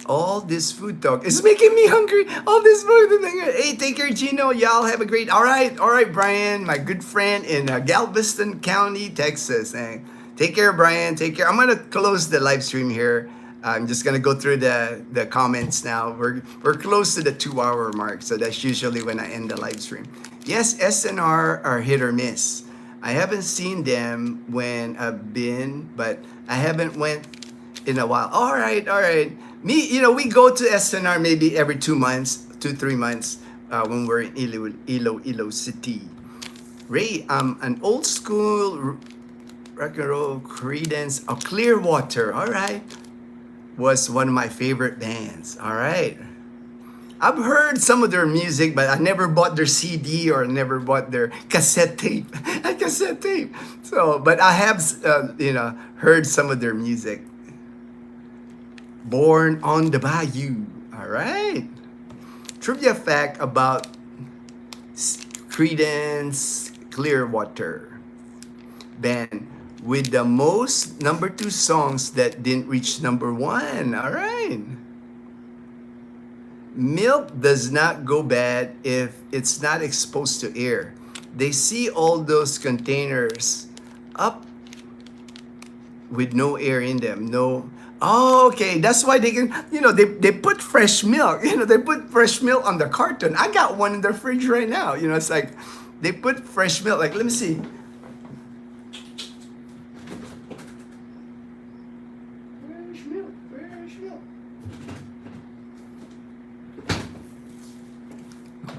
All this food talk is making me hungry. All this food. Hey, take care, Ginno. Y'all have a great. All right, Brian, my good friend in Galveston County, Texas. Hey, take care, Brian. Take care. I'm gonna close the live stream here. I'm just gonna go through the comments now. We're close to the 2-hour mark, so that's usually when I end the live stream. Yes, SNR are hit or miss. I haven't seen them when I've been, but I haven't went in a while. All right. Me, we go to SNR maybe every 2 months, 2-3 months when we're in Iloilo City. Ray, an old school rock and roll Credence, Clearwater. All right. Was one of my favorite bands. All right. I've heard some of their music, but I never bought their CD or never bought their cassette tape. So, but I have, heard some of their music. Born on the Bayou. All right. Trivia fact about Credence Clearwater band with the most number 2 songs that didn't reach number 1. All right. Milk does not go bad if it's not exposed to air. They see all those containers up with no air in them. No. Oh, okay. That's why they can, they put fresh milk. They put fresh milk on the carton. I got one in the fridge right now. It's like they put fresh milk. Like, let me see. Fresh milk, fresh milk.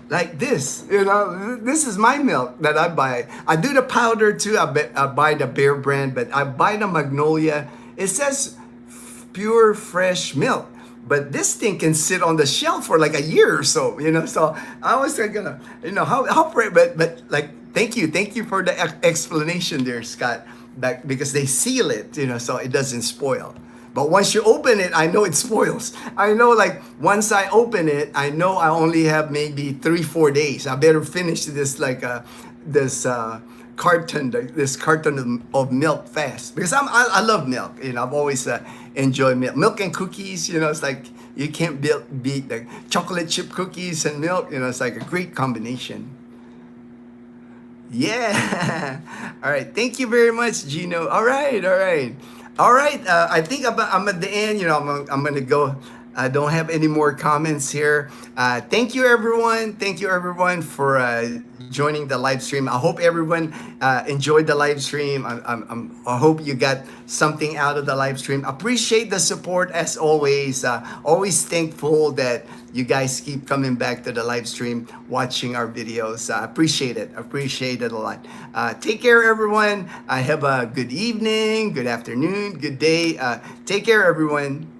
Like this, this is my milk that I buy. I do the powder too. I buy the Bear brand, but I buy the Magnolia. It says pure fresh milk, but this thing can sit on the shelf for like a year or so. So I was thinking, but like, thank you for the explanation there, Scott. Because they seal it, so it doesn't spoil. But once you open it, I know it spoils. I know, like, once I open it, I know I only have maybe 3-4 days. I better finish this, like, this carton of milk fast, because I love milk. I've always enjoyed milk and cookies. It's like you can't beat the chocolate chip cookies and milk. It's like a great combination. Yeah. All right. Thank you very much, Gino. All right. I think I'm at the end. I'm gonna go. I don't have any more comments here. Thank you, everyone. Thank you, everyone, for joining the live stream. I hope everyone enjoyed the live stream. I hope you got something out of the live stream. Appreciate the support as always. Always thankful that you guys keep coming back to the live stream, watching our videos. Appreciate it. Appreciate it a lot. Take care, everyone. Have a good evening, good afternoon, good day. Take care, everyone.